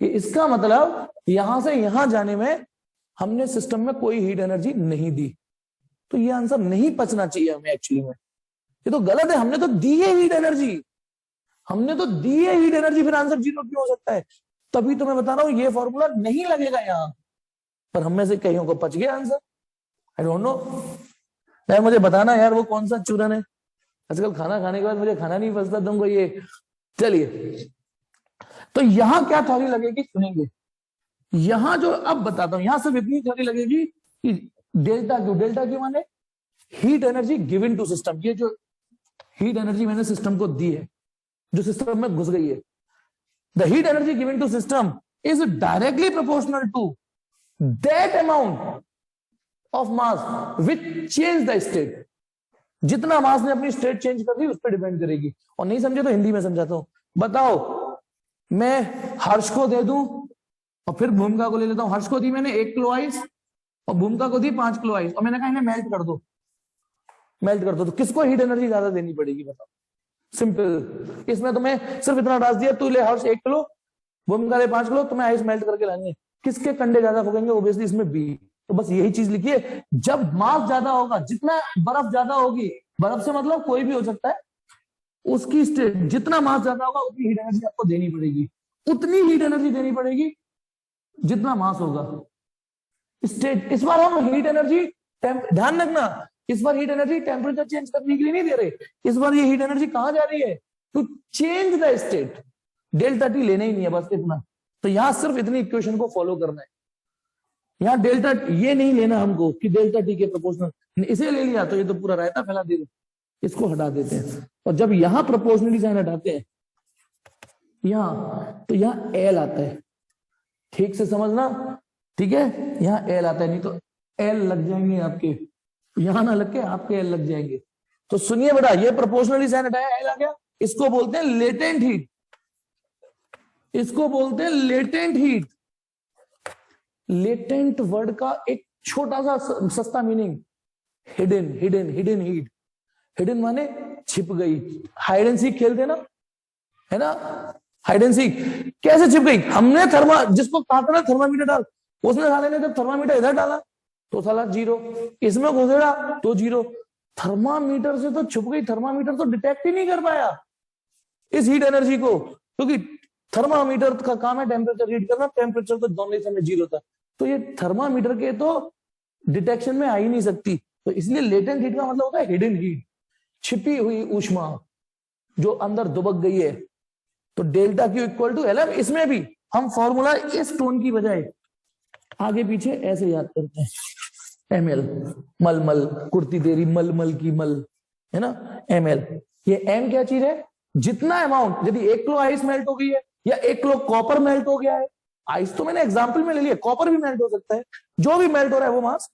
Speaker 1: कि इसका मतलब यहां से यहां जाने में हमने सिस्टम में कोई हीट एनर्जी नहीं दी, तो ये आंसर नहीं पचना चाहिए हमें एक्चुअली में, ये तो गलत है, हमने तो दी है हीट एनर्जी, हमने तो दी है हीट एनर्जी, फिर आंसर जीरो क्यों हो सकता है? तभी तो मैं बता रहा हूं ये फॉर्मूला नहीं लगेगा यहां पर, हम में से कईयों को पच गया आंसर। आई डोंट नो यार, मुझे बताना यार वो कौन सा चूरन है, आजकल खाना खाने के बाद मुझे खाना नहीं पचता तुमको ये। चलिए, तो यहां क्या थ्योरी लगेगी सुनेंगे, यहां जो अब बताता हूं, यहां सिर्फ इतनी थ्योरी लगेगी कि डेल्टा क्यू, डेल्टा क्यू माने heat energy given to system, ये जो हीट एनर्जी मैंने सिस्टम को दी है, जो सिस्टम में घुस गई है, the heat energy given to system is directly proportional to that amount of mass which change the state. जितना मास ने अपनी स्टेट चेंज कर दी उस पर डिपेंड करेगी। और नहीं समझे तो हिंदी में समझाता हूं, बताओ मैं हर्ष को दे दूं और फिर भूमिका को ले लेता हूं, हर्ष को दी मैंने 1 किलो आइस और भूमिका को दी 5 किलो आइस, और मैंने कहा इन्हें मेल्ट कर दो, मेल्ट कर दो, तो किसको हीट एनर्जी ज्यादा देनी पड़ेगी बताओ? सिंपल, इसमें तुम्हें सिर्फ इतना डाल दिया, तू ले हर्ष 1 किलो, भूमिका ले 5 किलो, तुम्हें आइस मेल्ट करके लानी है, किसके कंडे ज्यादा फूकेंगे? ओब्वियसली इसमें बी। तो बस यही चीज लिखिए, जब मास ज्यादा होगा, जितना बर्फ ज्यादा होगी, बर्फ से मतलब कोई भी हो सकता है, उसकी स्टेट जितना मास ज्यादा होगा उतनी हीट एनर्जी आपको देनी पड़ेगी, उतनी हीट एनर्जी देनी पड़ेगी जितना मास होगा। स्टेट, इस बार हम हीट एनर्जी, ध्यान रखना, इस बार हीट एनर्जी टेम्परेचर चेंज करने के लिए नहीं दे रहे, इस बार ये हीट एनर्जी कहां जा रही है? To change the state. Delta T लेना ही नहीं है, बस इतना। तो यहां सिर्फ इतनी इक्वेशन को फॉलो करना है, यहां डेल्टा ये नहीं लेना हमको कि डेल्टा टी के प्रोपोर्शनल, इसे ले लिया तो ये तो पूरा रायता फैला दे रहे, इसको हटा देते हैं। और जब यहां प्रोपोर्शनली साइन हटाते हैं यहां, तो यहां एल आता है, ठीक से समझना, ठीक है, यहां एल आता है, नहीं तो एल लग जाएंगे आपके, यहां ना लग के आपके एल लग जाएंगे। तो सुनिए बेटा, ये प्रोपोर्शनली साइन हटाया, एल आ गया, इसको बोलते हैं लेटेंट हीट, इसको बोलते हैं लेटेंट हीट। लेटेंट वर्ड का एक छोटा सा सस्ता meaning, hidden, hidden, hidden heat. Hidden माने छिप गई, हाइड एंड सीक खेलते ना, है ना, हाइड एंड सीक, कैसे छिप गई? हमने जिसको कहा था ना थर्मामीटर डाल, उसने साले ने जब थर्मामीटर इधर डाला तो साला जीरो, इसमें घुसेड़ा तो जीरो। थर्मामीटर से तो छुप गई, थर्मामीटर तो डिटेक्ट ही नहीं कर पाया इस हीट एनर्जी को, क्योंकि थर्मामीटर का काम है टेम्परेचर रीड करना, टेम्परेचर तो दोनों समय जीरो था, तो ये थर्मामीटर के तो डिटेक्शन में आ ही नहीं सकती। तो इसलिए लेटेंट हीट का मतलब होता है हिडन हीट, छिपी हुई ऊष्मा जो अंदर दुबक गई है। तो delta Q equal to L. इसमें भी हम फॉर्मूला इस टोन की बजाय आगे पीछे ऐसे याद करते हैं, एम एल, मल मल, कुर्ती तेरी मल मल की मल, है ना, एम एल। ये एम क्या चीज है? जितना अमाउंट, यदि 1 किलो आइस मेल्ट हो गई है या 1 किलो कॉपर मेल्ट हो गया है, आइस तो मैंने एग्जाम्पल में ले लिया, कॉपर भी मेल्ट हो सकता है, जो भी मेल्ट हो रहा है वो मास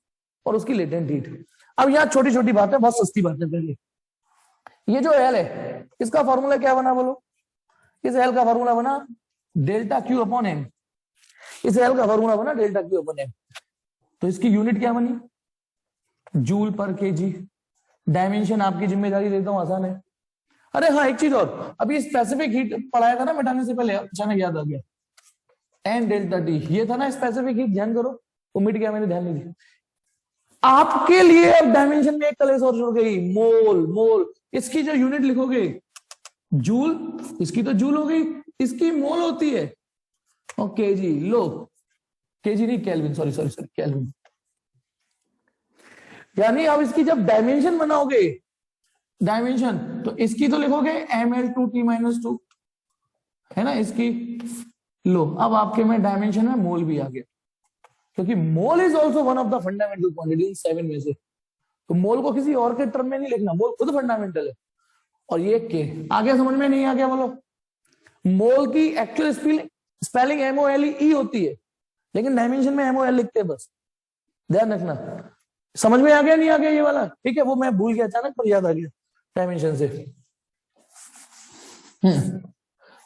Speaker 1: और उसकी लेटेंट हीट। अब यहाँ छोटी छोटी बातें, बहुत सस्ती बातें। पहले ये जो एल है, इसका फॉर्मूला क्या बना बोलो? इस एल का फॉर्मूला बना डेल्टा क्यू अपॉन एम, इस एल का फॉर्मूला बना डेल्टा क्यू अपॉन एम। तो इसकी यूनिट क्या बनी? जूल पर केजी। डायमेंशन आपकी जिम्मेदारी देता हूं, आसान है। अरे हाँ, एक चीज और, अभी स्पेसिफिक हीट पढ़ाया था ना मिटाने से पहले, अचानक याद आ गया, एन डेल्टा टी, ये था ना स्पेसिफिक हीट, ध्यान करो, वो मिट गया, मैंने ध्यान नहीं दिया। आपके लिए अब डायमेंशन में एक कलेस और जुड़ गई, मोल। मोल इसकी जो यूनिट लिखोगे जूल, इसकी तो जूल हो गई, इसकी मोल होती है और केजी। लो, केजी नहीं, kelvin, sorry sorry sorry, kelvin. यानी अब इसकी जब डायमेंशन बनाओगे, डायमेंशन, तो इसकी तो लिखोगे ml2t-2, है ना इसकी। लो, अब आपके में डायमेंशन में मोल भी आ गया, क्योंकि mole is also one of the fundamental quantity in 7 में से। तो मोल को किसी और के टर्म में नहीं लिखना, मोल खुद फंडामेंटल है। और ये के आगे समझ में नहीं आ गया बोलो? मोल की एक्चुअल स्पेलिंग MOLE होती है, लेकिन डायमेंशन में MOL लिखते हैं बस, ध्यान रखना। समझ में आ गया नहीं आ गया ये वाला? ठीक है, वो मैं भूल गया अचानक, पर याद आ गया डायमेंशन से।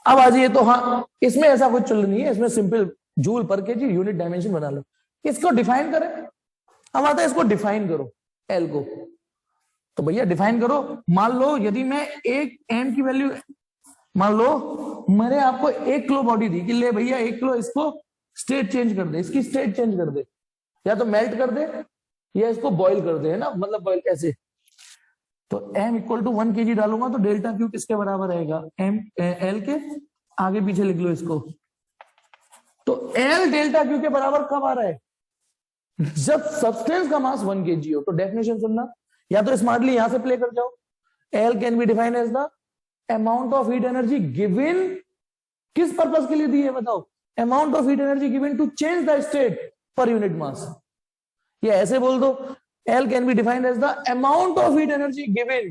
Speaker 1: अब आ जाइए, तो हाँ, इसमें ऐसा कुछ चल नहीं है, इसमें सिंपल जूल पर केजी यूनिट डायमेंशन बना लो। इसको डिफाइन करें, अब आता है इसको डिफाइन करो, एल को। तो भैया डिफाइन करो, मान लो यदि मैं एक एम की वैल्यू, मान लो मैंने आपको 1 किलो बॉडी दी कि ले भैया 1 किलो, इसको स्टेट चेंज कर दे, इसकी स्टेट चेंज कर दे, या तो मेल्ट कर दे या इसको बॉईल कर दे, है ना, मतलब बॉईल कैसे। तो m इक्वल टू 1 kg डालूंगा तो डेल्टा क्यू किसके बराबर रहेगा, m l के, आगे पीछे लिख लो इसको। तो l डेल्टा क्यू के बराबर कब आ रहा है, जब सब्सटेंस का मास 1 kg हो। तो डेफिनेशन सुनना, या तो स्मार्टली यहां से प्ले कर जाओ। L can be defined as the amount of heat energy given, किस पर्पस के लिए दी है बताओ, amount of heat energy given to change the state per unit mass. या ऐसे बोल दो, L can be defined as the amount of heat energy given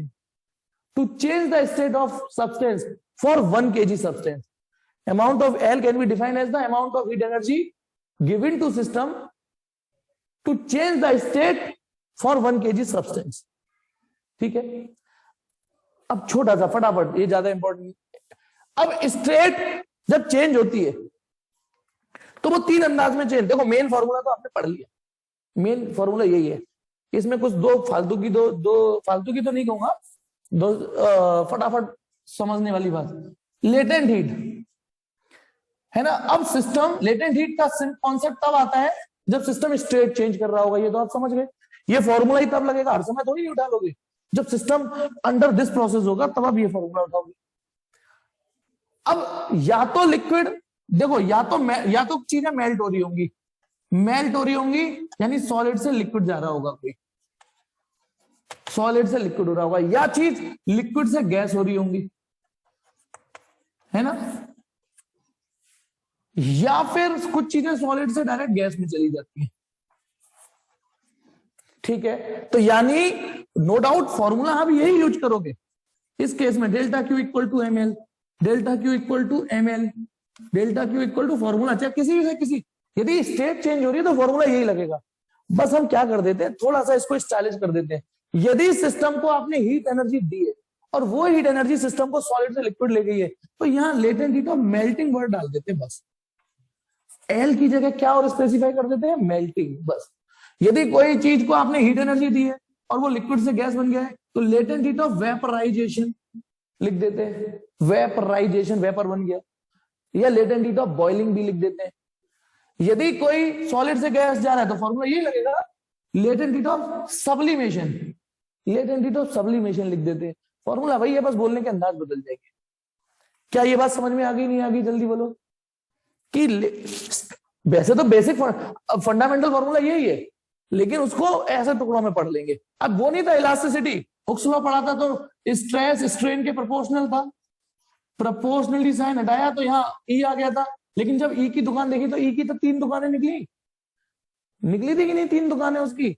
Speaker 1: to change the state of substance for 1 kg substance. Amount of L can be defined as the amount of heat energy given to system to change the state for 1 kg substance. ठीक है, अब छोटा सा फटाफट, ये ज्यादा important. अब state जब चेंज होती है तो वो 3 अंदाज में चेंज, देखो मेन फॉर्मूला तो आपने पढ़ लिया, मेन फॉर्मूला यही है। इसमें कुछ दो फालतू की तो नहीं कहूंगा, दो फटाफट समझने वाली बात। लेटेंट हीट है ना, अब सिस्टम, लेटेंट हीट का कॉन्सेप्ट तब आता है जब सिस्टम स्टेट चेंज कर रहा होगा, ये तो आप समझ गए। ये फॉर्मूला ही तब लगेगा, हर समय थोड़ी नहीं उठा लोगे, जब सिस्टम अंडर दिस प्रोसेस होगा तब आप ये फॉर्मूला उठाओगे। अब या तो लिक्विड, देखो या तो चीजें मेल्ट हो रही होंगी, यानी सॉलिड से लिक्विड जा रहा होगा, कोई सॉलिड से लिक्विड हो रहा होगा, या चीज लिक्विड से गैस हो रही होंगी, है ना, या फिर कुछ चीजें सॉलिड से डायरेक्ट गैस में चली जाती हैं। ठीक है, तो यानी नो डाउट फॉर्मूला आप यही यूज करोगे इस केस में, delta Q equal to M L, delta Q equal to M L, delta Q equal to formula, चाहे किसी से किसी, यदि स्टेट चेंज हो रही है तो फॉर्मूला यही लगेगा। बस हम क्या कर देते हैं, थोड़ा सा इसको स्टाइलिश कर देते हैं। यदि सिस्टम को आपने हीट एनर्जी दी है और वो हीट एनर्जी सिस्टम को सॉलिड से लिक्विड ले गई है, तो यहां लेटेंट हीट और मेल्टिंग वर्ड डाल देते हैं बस। एल की जगह क्या और स्पेसिफाई कर देते हैं, मेल्टिंग, बस। यदि कोई चीज को आपने हीट एनर्जी दी है और वो लिक्विड से गैस बन गया है, तो लेटेंट हीट ऑफ वेपराइजेशन लिख देते हैं, वेपराइजेशन, वेपर बन गया, या लेटेंट हीट ऑफ बॉइलिंग भी लिख देते हैं। यदि कोई सॉलिड से गैस जा रहा है तो फॉर्मूला यही लगेगा, latent heat of sublimation, latent heat of sublimation लिख देते हैं। फॉर्मूला वही है, बस बोलने के अंदाज बदल जाएंगे। क्या ये बात समझ में आ गई, नहीं आ गई, जल्दी बोलो। कि वैसे तो बेसिक फंडामेंटल फॉर्मूला यही है, लेकिन उसको ऐसे टुकड़ों में पढ़ लेंगे। अब वो नहीं था इलास्टिसिटी, हुक्स लॉ पढ़ा था तो स्ट्रेस स्ट्रेन के प्रोपोर्शनल था, प्रोपोर्शनली साइन हटाया तो यहाँ ई आ गया था। लेकिन जब ई की दुकान देखी तो ई की तो 3 दुकानें निकली थी कि नहीं, 3 दुकानें उसकी,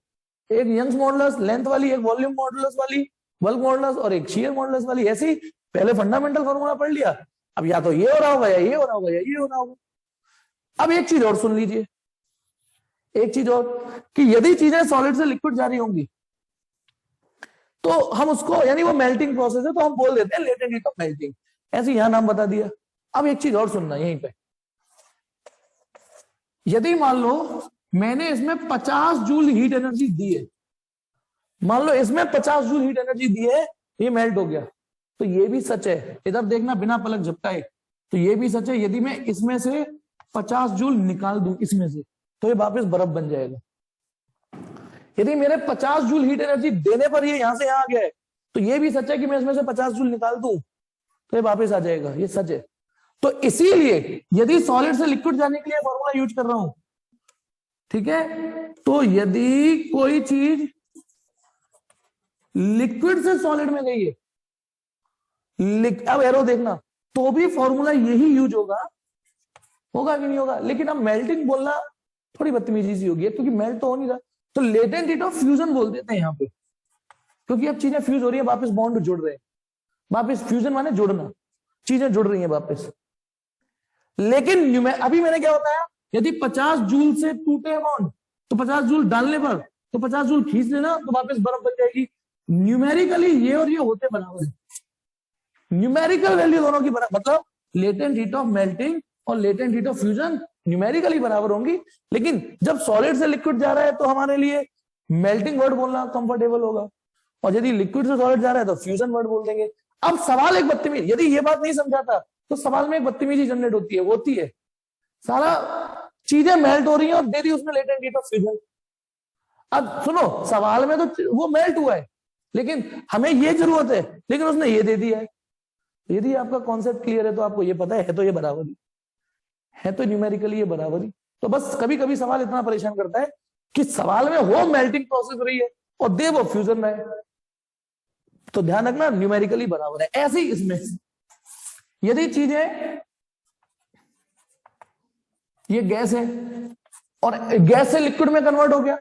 Speaker 1: एक यंग्स मॉडुलस लेंथ वाली, एक वॉल्यूम मॉडुलस वाली, बल्क मॉडुलस, और एक शियर मॉडुलस वाली। ऐसी पहले फंडामेंटल फॉर्मूला पढ़ लिया, अब या तो ये हो रहा होगा या ये हो रहा होगा या ये हो रहा होगा। अब एक चीज और सुन लीजिए, एक चीज और, कि यदि चीजें सॉलिड से लिक्विड जा रही होंगी तो हम उसको, यानी वो मेल्टिंग प्रोसेस है, तो हम बोल देते हैं लेटेंट हीट ऑफ मेल्टिंग, ऐसे यहां नाम बता दिया। अब एक चीज और सुनना यहीं पे, यदि मान लो मैंने इसमें 50 जूल हीट एनर्जी दी है, मान लो इसमें 50 जूल हीट एनर्जी दी है, ये मेल्ट हो गया, तो ये भी सच है, इधर देखना बिना पलक झपकाए, तो ये भी सच है, यदि मैं इसमें से 50 जूल निकाल दूं इसमें से, तो ये वापस बर्फ बन जाएगा। यदि मेरे 50 जूल हीट एनर्जी देने पर ये यहां से यहां आ गया है, तो ये भी सच है कि मैं इसमें से 50 जूल निकाल दूं तो ये वापस आ जाएगा, ये सच है। तो इसीलिए यदि सॉलिड से लिक्विड जाने के लिए फॉर्मूला यूज कर रहा हूं, ठीक है, तो यदि कोई चीज लिक्विड से सॉलिड में गई है, अब एरो देखना, तो भी फॉर्मूला यही यूज होगा कि नहीं होगा। लेकिन अब मेल्टिंग बोलना थोड़ी बदतमीजी सी होगी, क्योंकि मेल्ट तो हो नहीं रहा, तो लेटेंट हीट ऑफ फ्यूजन बोल देते हैं यहां पे, क्योंकि अब चीजें फ्यूज हो रही है, वापस बॉन्ड जुड़ रहे हैं, वापस फ्यूजन माने जुड़ना, चीजें जुड़ रही हैं वापस। लेकिन अभी मैंने क्या बताया, यदि 50 जूल से टूटे बॉन्ड, तो 50 जूल डालने पर, तो 50 जूल खींच लेना, तो वापस बर्फ बन जाएगी। न्यूमेरिकली ये और ये होते बराबर है, न्यूमेरिकल वैल्यू दोनों की बराबर, मतलब लेटेंट हीट ऑफ मेल्टिंग और latent heat of fusion numerically बराबर होंगी। लेकिन जब सॉलिड से लिक्विड जा रहा है, तो हमारे लिए मेल्टिंग वर्ड बोलना कंफर्टेबल होगा, और यदि लिक्विड से सॉलिड जा रहा है तो फ्यूजन वर्ड बोल देंगे। अब सवाल एक बदतमीज, यदि ये बात नहीं समझाता तो सवाल में एक बदतमीजी जनरेट होती है, सारा चीजें मेल्ट हो रही हैं और दे दी उसने लेटेंट हीट ऑफ फ्यूजन। अब सुनो, सवाल में तो वो मेल्ट हुआ है, लेकिन हमें ये जरूरत है, लेकिन उसने ये दे दिया है। यदि आपका कॉन्सेप्ट क्लियर है तो आपको ये पता है तो ये बराबर ही है, तो न्यूमेरिकली ये बराबर ही। तो बस कभी कभी सवाल इतना परेशान करता है कि सवाल में हो मेल्टिंग प्रोसेस हो रही है और दे वो फ्यूजन रहे, तो ध्यान रखना न्यूमेरिकली बराबर है। ऐसे ही इसमें यदि चीजें, ये गैस है और गैस से लिक्विड में कन्वर्ट हो गया,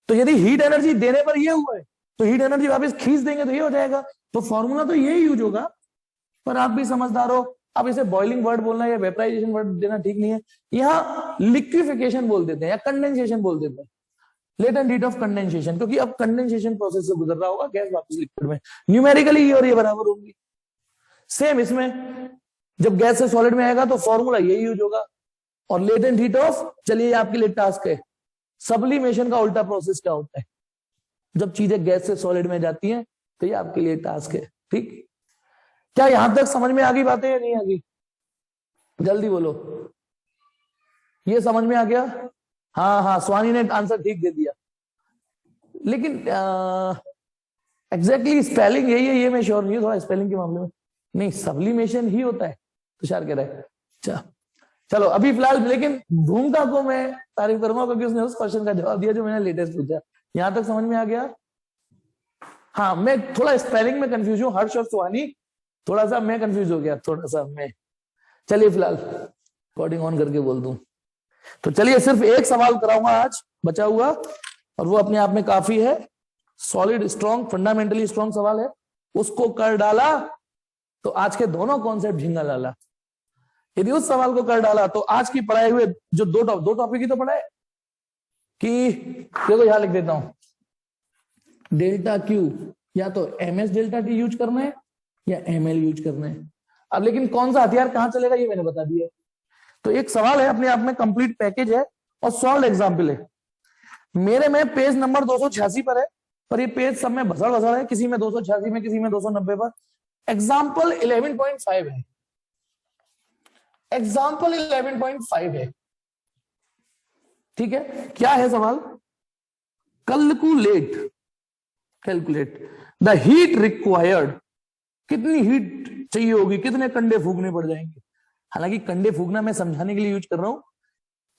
Speaker 1: तो यदि हीट एनर्जी देने पर ये हुआ है, तो हीट एनर्जी वापस खींच देंगे तो ये हो जाएगा। तो फॉर्मूला तो यही यूज होगा, पर आप भी समझदार हो, अब इसे बॉइलिंग वर्ड बोलना या वेपराइजेशन वर्ड देना ठीक नहीं है, यहां लिक्विफिकेशन बोल देते हैं या कंडेंसेशन बोल देते हैं, लेटेंट हीट ऑफ कंडेंसेशन, क्योंकि अब कंडेंसेशन प्रोसेस से गुजर रहा होगा गैस वापस लिक्विड में, न्यूमेरिकली ये और ये बराबर होंगी। सेम इसमें जब गैस से सॉलिड में आएगा तो फॉर्मूला यही यूज होगा, और लेटेंट हीट ऑफ, चलिए आपके लिए टास्क है, सब्लिमेशन का उल्टा प्रोसेस क्या होता है जब चीजें गैस से सॉलिड में जाती हैं, तो ये आपके लिए टास्क है। ठीक, क्या यहां तक समझ में आ गई बातें या नहीं आ गई? जल्दी बोलो, ये समझ में आ गया? हाँ हाँ, स्वानी ने आंसर ठीक दे दिया, लेकिन एग्जैक्टली स्पेलिंग यही है ये मैं श्योर नहीं हूं, थोड़ा स्पेलिंग के मामले में नहीं, सब्लिमेशन ही होता है, तुषार कह रहा है। चलो अभी फिलहाल, लेकिन भूमिका को मैं तारीफ करूंगा क्योंकि उसने उस क्वेश्चन का जवाब दिया जो मैंने लेटेस्ट पूछा। यहां तक समझ में आ गया? हाँ, मैं थोड़ा स्पेलिंग में कंफ्यूज हूँ, हर्ष और सुहानी, थोड़ा सा मैं कंफ्यूज हो गया, थोड़ा सा मैं। चलिए फिलहाल रिकॉर्डिंग ऑन करके बोल दूं, तो चलिए सिर्फ एक सवाल कराऊंगा आज बचा हुआ, और वो अपने आप में काफी है, सॉलिड स्ट्रॉन्ग, फंडामेंटली स्ट्रॉन्ग सवाल है, उसको कर डाला तो आज के दोनों कॉन्सेप्ट झिंगा लाला। यदि उस सवाल को कर डाला तो आज की पढ़ाए हुए जो दो टॉपिक ही तो पढ़ाए कि, देखो यहां लिख देता हूं, डेल्टा क्यू या तो एमएस डेल्टा टी यूज करना है या एमएल यूज करना है। अब लेकिन कौन सा हथियार कहां चलेगा ये मैंने बता दिया। तो एक सवाल है, अपने आप में कंप्लीट पैकेज है और सॉल्व एग्जाम्पल है। मेरे में पेज नंबर 286 पर है, पर ये पेज सब में भसड़ भसड़ है, किसी में 286 में, किसी में 290 पर। एग्जाम्पल 11.5 है, एग्जाम्पल 11.5 है। ठीक है, क्या है सवाल? कैलकुलेट द हीट रिक्वायर्ड, कितनी हीट चाहिए होगी, कितने कंडे फूकने पड़ जाएंगे। हालांकि कंडे फूकना मैं समझाने के लिए यूज कर रहा हूं,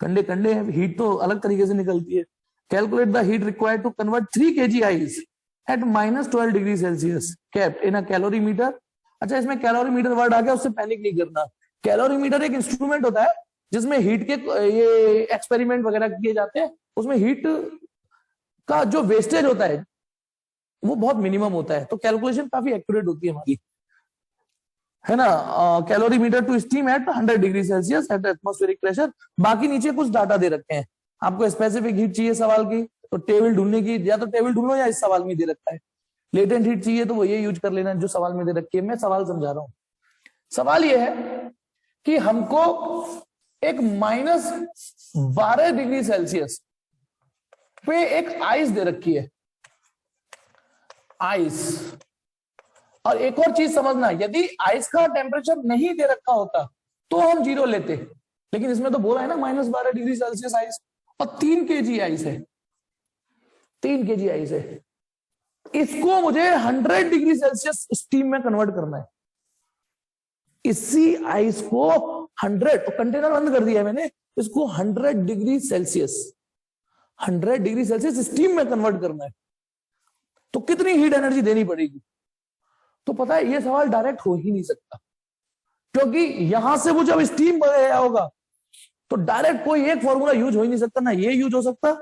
Speaker 1: कंडे हीट तो अलग तरीके से निकलती है। Calculate the heat required to convert 3 kg ice at -12 degree Celsius kept in a calorimeter. अच्छा, इसमें कैलोरीमीटर वर्ड आ गया, उससे पैनिक नहीं करना। कैलोरीमीटर एक इंस्ट्रूमेंट होता है जिसमें हीट के ये एक्सपेरिमेंट वगैरह किए जाते हैं, उसमें हीट का जो वेस्टेज होता है वो बहुत मिनिमम होता है, तो कैलकुलेशन काफी एक्यूरेट होती है हमारी, है ना। Calorimeter to steam at 100 degree Celsius at atmospheric pressure. बाकी नीचे कुछ डाटा दे रखे हैं, आपको स्पेसिफिक हीट चाहिए सवाल की तो टेबल ढूंढने की, या तो टेबल ढूंढो या इस सवाल में दे रखा है। लेटेंट हीट चाहिए तो वो ये यूज कर लेना जो सवाल में दे रखी है। मैं सवाल समझा रहा हूं। सवाल ये है कि हमको एक -12 डिग्री सेल्सियस पे एक आइस दे रखी है, आइस। और एक और चीज समझना, यदि आइस का टेम्परेचर नहीं दे रखा होता तो हम 0 लेते, लेकिन इसमें तो बोला है ना -12 डिग्री सेल्सियस आइस, और 3 kg आइस है, 3 kg आइस है। इसको मुझे 100 डिग्री सेल्सियस स्टीम में कन्वर्ट करना है। इसी आइस को 100, कंटेनर बंद कर दिया मैंने, इसको 100 degree Celsius, 100 degree Celsius steam में कन्वर्ट करना है। तो कितनी हीट एनर्जी देनी पड़ेगी? तो पता है ये सवाल डायरेक्ट हो ही नहीं सकता, क्योंकि यहां से वो जब स्टीम बन गया होगा तो डायरेक्ट कोई एक फॉर्मूला यूज हो ही नहीं सकता, ना ये यूज हो सकता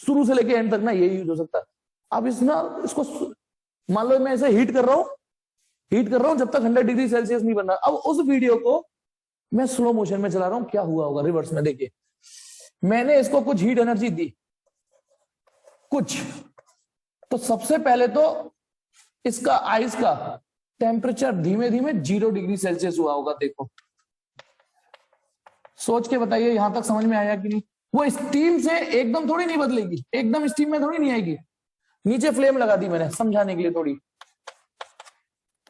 Speaker 1: शुरू से लेके एंड तक, ना ये यूज हो सकता। अब इसको मान लो मैं इसे हीट कर रहा हूं जब तक 100 डिग्री सेल्सियस नहीं बना। अब उस वीडियो को मैं स्लो मोशन में चला रहा हूं, क्या हुआ होगा रिवर्स में देखिए। मैंने इसको कुछ हीट एनर्जी दी, कुछ, तो सबसे पहले तो इसका आइस का टेम्परेचर धीमे धीमे 0 डिग्री सेल्सियस हुआ होगा। देखो सोच के बताइए यहां तक समझ में आया कि नहीं? वो स्टीम से एकदम थोड़ी नहीं बदलेगी, एकदम स्टीम में थोड़ी नहीं आएगी। नीचे फ्लेम लगा दी मैंने समझाने के लिए थोड़ी,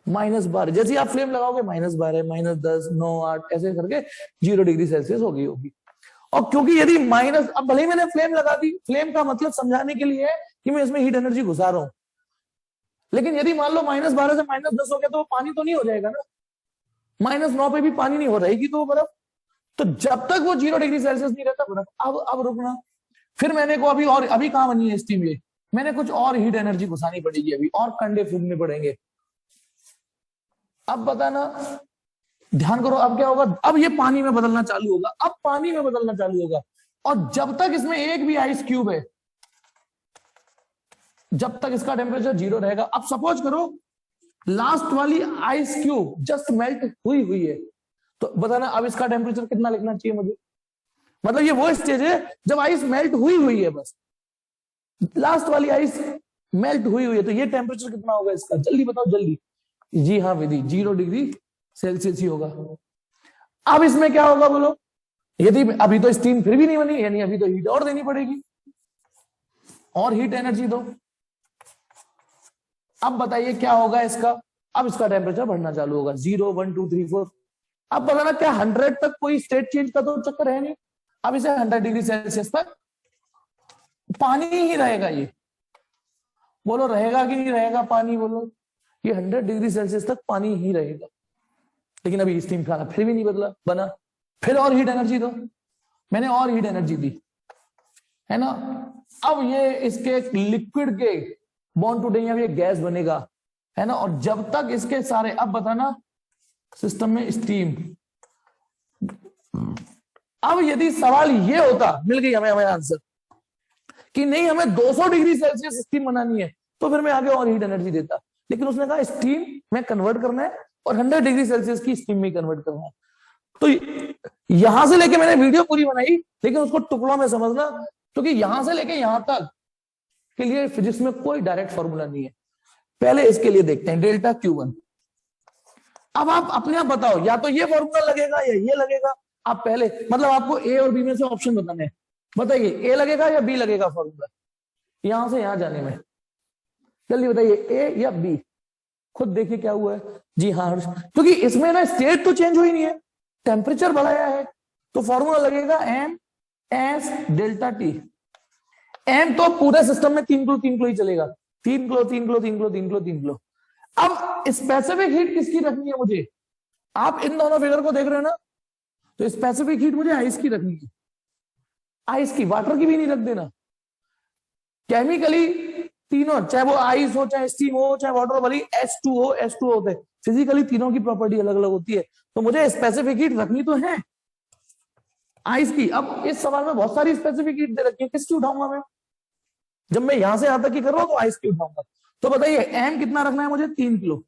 Speaker 1: -12, जैसे आप फ्लेम लगाओगे -12, -10, 9, 8 ऐसे करके 0 डिग्री सेल्सियस होगी। और क्योंकि यदि अब भले ही मैंने फ्लेम लगा दी, फ्लेम का मतलब समझाने के लिए है कि मैं इसमें हीट एनर्जी घुसा रहा हूं, लेकिन यदि मान लो -12 से -10 हो गया तो वो पानी तो नहीं हो जाएगा ना, -9 पे भी पानी नहीं हो रहेगी तो बर्फ। तो जब तक वो 0 डिग्री सेल्सियस नहीं रहता बर्फ। अब रुकना, फिर मैंने को अभी कहां बनी है स्टीम, ये मैंने कुछ और हीट एनर्जी घुसानी पड़ेगी, अभी और कंडे फूकने पड़ेंगे। अब बताना, ध्यान करो अब क्या होगा। अब ये पानी में बदलना चालू होगा, अब पानी में बदलना चालू होगा। और जब तक इसमें एक भी आइस क्यूब है, जब तक इसका टेम्परेचर 0 रहेगा। अब सपोज करो लास्ट वाली आइस क्यूब जस्ट मेल्ट हुई है, तो बताना अब इसका टेम्परेचर कितना लिखना चाहिए मुझे। मतलब ये वो स्टेज है जब आइस मेल्ट हुई है, बस लास्ट वाली आइस मेल्ट हुई है, तो ये टेम्परेचर कितना होगा इसका, जल्दी बताओ जल्दी। जी हाँ विधि, 0 डिग्री सेल्सियस ही होगा। अब इसमें क्या होगा बोलो, यदि अभी तो स्टीम फिर भी नहीं बनी, यानी अभी तो हीट और देनी पड़ेगी, और हीट एनर्जी दो। अब बताइए क्या होगा इसका, अब इसका टेम्परेचर बढ़ना चालू होगा, 0, 1, 2, 3, 4। अब बताना क्या 100 तक कोई स्टेट चेंज का तो चक्कर है नहीं। अब इसे 100 डिग्री सेल्सियस तक पानी ही रहेगा। ये बोलो रहेगा कि नहीं रहेगा पानी, बोलो। ये 100 डिग्री सेल्सियस तक पानी ही रहेगा। लेकिन अभी स्टीम खाना फिर भी नहीं बना, फिर और हीट एनर्जी दो। मैंने और हीट एनर्जी दी है ना। अब ये इसके लिक्विड के बॉन्ड टूटेंगे, अब ये गैस बनेगा है ना। और जब तक इसके सारे, अब बताना सिस्टम में स्टीम। अब यदि सवाल ये होता, मिल गई हमें आंसर कि नहीं हमें 200 डिग्री सेल्सियस स्टीम बनानी है, तो फिर मैं आगे और हीट एनर्जी देता। लेकिन उसने कहा स्टीम में कन्वर्ट करना है और 100 डिग्री सेल्सियस की स्टीम में कन्वर्ट करना है। तो यहां से लेके मैंने वीडियो पूरी बनाई, लेकिन उसको टुकड़ों में समझना, क्योंकि यहां से लेके यहां तक के लिए फिजिक्स में कोई डायरेक्ट फॉर्मूला नहीं है। पहले इसके लिए देखते हैं डेल्टा Q1। अब आप अपने आप बताओ, या तो ये फॉर्मूला लगेगा या ये लगेगा। आप पहले मतलब आपको ए और बी में से ऑप्शन बताने हैं, बताइए ए लगेगा या बी लगेगा फॉर्मूला यहां से यहां जाने में। जल्दी बताइए ए या बी, खुद देखिए क्या हुआ है। जी हाँ, क्योंकि इसमें ना स्टेट तो चेंज हुई नहीं है, टेम्परेचर बढ़ाया है, तो फॉर्मूला लगेगा M S delta T. M तो पूरे सिस्टम में 3 किलो ही चलेगा, 3 किलो। अब स्पेसिफिक हीट किसकी रखनी है मुझे, आप इन दोनों फिगर को देख रहे हो ना, तो स्पेसिफिक हीट मुझे आइस की रखनी है। आइस की, वाटर की भी नहीं रख देना। केमिकली तीनों, चाहे वो आइस हो, चाहे स्टीम हो, चाहे वाटर, भले H2O होते, फिजिकली तीनों की प्रॉपर्टी अलग अलग होती है। तो मुझे स्पेसिफिक हीट रखनी तो है आइस की। अब इस सवाल में बहुत सारी स्पेसिफिक हीट दे रखी है, किसकी उठाऊंगा मैं? जब मैं यहां से यहां तक की कर रहा हूं तो आइस की उठाऊंगा। तो बताइए एम कितना रखना है मुझे, 3 किलो।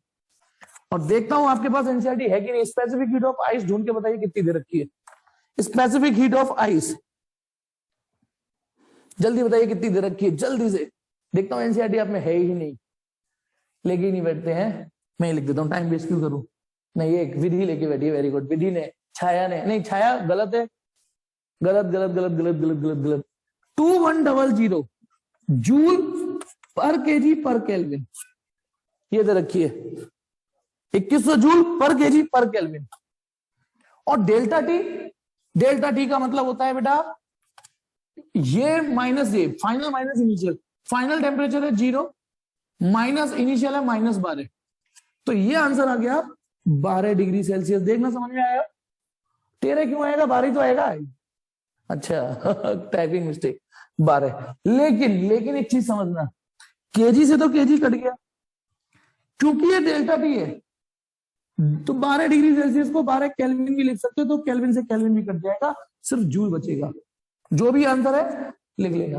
Speaker 1: और देखता हूं आपके पास एनसीईआरटी है कि नहीं। स्पेसिफिक हीट ऑफ आइस ढूंढ के बताइए कितनी दे रखी है। स्पेसिफिक हीट ऑफ आइस जल्दी बताइए कितनी दे रखी है, जल्दी से। देखता हूं एनसीईआरटी आप में है ही नहीं, लेके ही नहीं बैठते हैं। मैं लिख देता हूं, टाइम वेस्ट क्यों करूं। नहीं, एक विधि लेके बैठी है, वेरी गुड। विधि ने, छाया ने नहीं, छाया गलत है, गलत 2100 जूल पर केजी पर केल्विन ये दे रखी है, 2100 जूल पर केजी पर केल्विन। और डेल्टा टी डेल्टा टी का मतलब होता है बेटा ये माइनस ये, final minus initial. Final temperature है 0, माइनस इनिशियल है -12, तो ये आंसर आ गया 12 डिग्री सेल्सियस। देखना समझ में आया? 13 क्यों आएगा, 12 तो आएगा। अच्छा टाइपिंग मिस्टेक, 12। लेकिन एक चीज समझना, केजी से तो केजी कट गया, क्योंकि ये डेल्टा टी है तो 12 डिग्री सेल्सियस को 12 केल्विन भी लिख सकते हो, तो केल्विन से केल्विन भी कट जाएगा, सिर्फ जूल बचेगा। जो भी आंसर है लिख लेगा,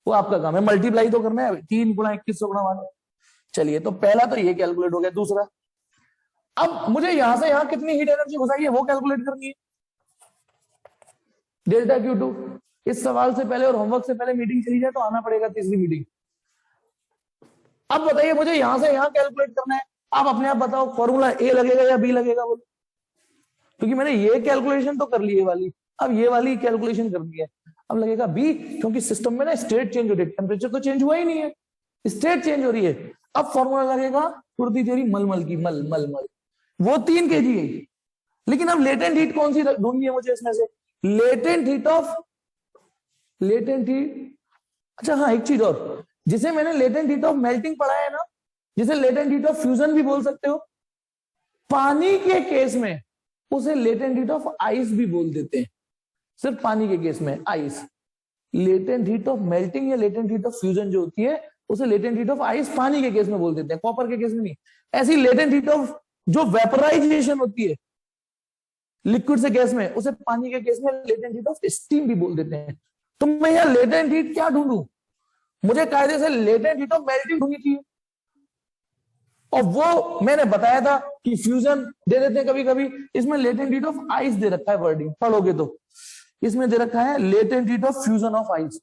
Speaker 1: वो आपका काम है। मल्टीप्लाई तो करना है, 3 गुणा 21 गुणा 1। चलिए, तो पहला तो ये कैलकुलेट हो गया। दूसरा, अब मुझे यहां से यहां कितनी हीट एनर्जी घुसाई है वो कैलकुलेट करनी है, डेल्टा Q2। इस सवाल से पहले और होमवर्क से पहले मीटिंग चली जाए तो आना पड़ेगा, तीसरी मीटिंग। अब बताइए, मुझे यहां से यहां कैलकुलेट करना है। आप अपने आप बताओ, फॉर्मूला ए लगेगा या बी लगेगा बोलो, क्योंकि मैंने ये कैलकुलेशन तो कर ली है वाली, अब ये वाली कैलकुलेशन करनी है। अब लगेगा बी, क्योंकि सिस्टम में ना स्टेट चेंज हो रही है, टेम्परेचर तो चेंज हुआ ही नहीं है, स्टेट चेंज हो रही है। अब फॉर्मूला लगेगा कुर्ती तेरी मलमल की, मल मल मल, वो 3 kg है। लेकिन अब लेटेंट हीट कौन सी ढूंढनी है मुझे इसमें से? लेटेंट हीट, अच्छा हाँ, एक चीज और, जिसे मैंने लेटेंट हीट ऑफ मेल्टिंग पढ़ा है ना, जिसे लेटेंट हीट ऑफ फ्यूजन भी बोल सकते हो, पानी के केस में उसे लेटेंट हीट ऑफ आइस भी बोल देते हैं। सिर्फ पानी के केस में ice. Latent heat of melting या लेटेंट हीट ऑफ फ्यूजन जो होती है उसे लेटेंट हीट ऑफ आइस पानी के केस में बोल देते हैं, कॉपर के केस में नहीं। ऐसी लेटेंट हीट ऑफ जो वेपराइजेशन होती है लिक्विड से गैस में, उसे पानी के केस में लेटेंट हीट ऑफ स्टीम भी बोल देते हैं। तो मैं यहां लेटेंट हीट क्या ढूंढूं? मुझे कायदे से लेटेंट हीट ऑफ मेल्टिंग ढूंढनी चाहिए, और वो मैंने बताया था कि फ्यूजन दे देते हैं कभी कभी। इसमें लेटेंट हीट ऑफ आइस दे रखा है, वर्डिंग पढ़ोगे तो इसमें दे रखा है latent heat of fusion of ice.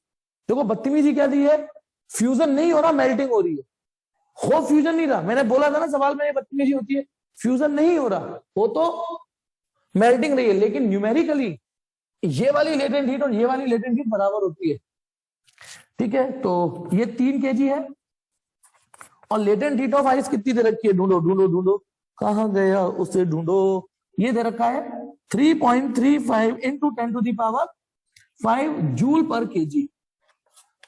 Speaker 1: देखो बदतमीजी क्या दी है, फ्यूजन नहीं हो रहा, मेल्टिंग हो रही है। हो फ्यूजन नहीं रहा, मैंने बोला था ना सवाल में ये बदतमीजी होती है, फ्यूजन नहीं हो रहा, हो तो मेल्टिंग रही है। लेकिन न्यूमेरिकली ये वाली लेटेंट हीट और ये वाली लेटेंट हीट बराबर होती है, ठीक है। तो ये 3 kg है, और लेटेंट हीट ऑफ आइस कितनी दे रखी है? ढूंढो ढूंढो ढूंढो, कहां गया उसे ढूंढो। ये दे रखा है 3.35 इंटू 10⁵ जूल पर केजी।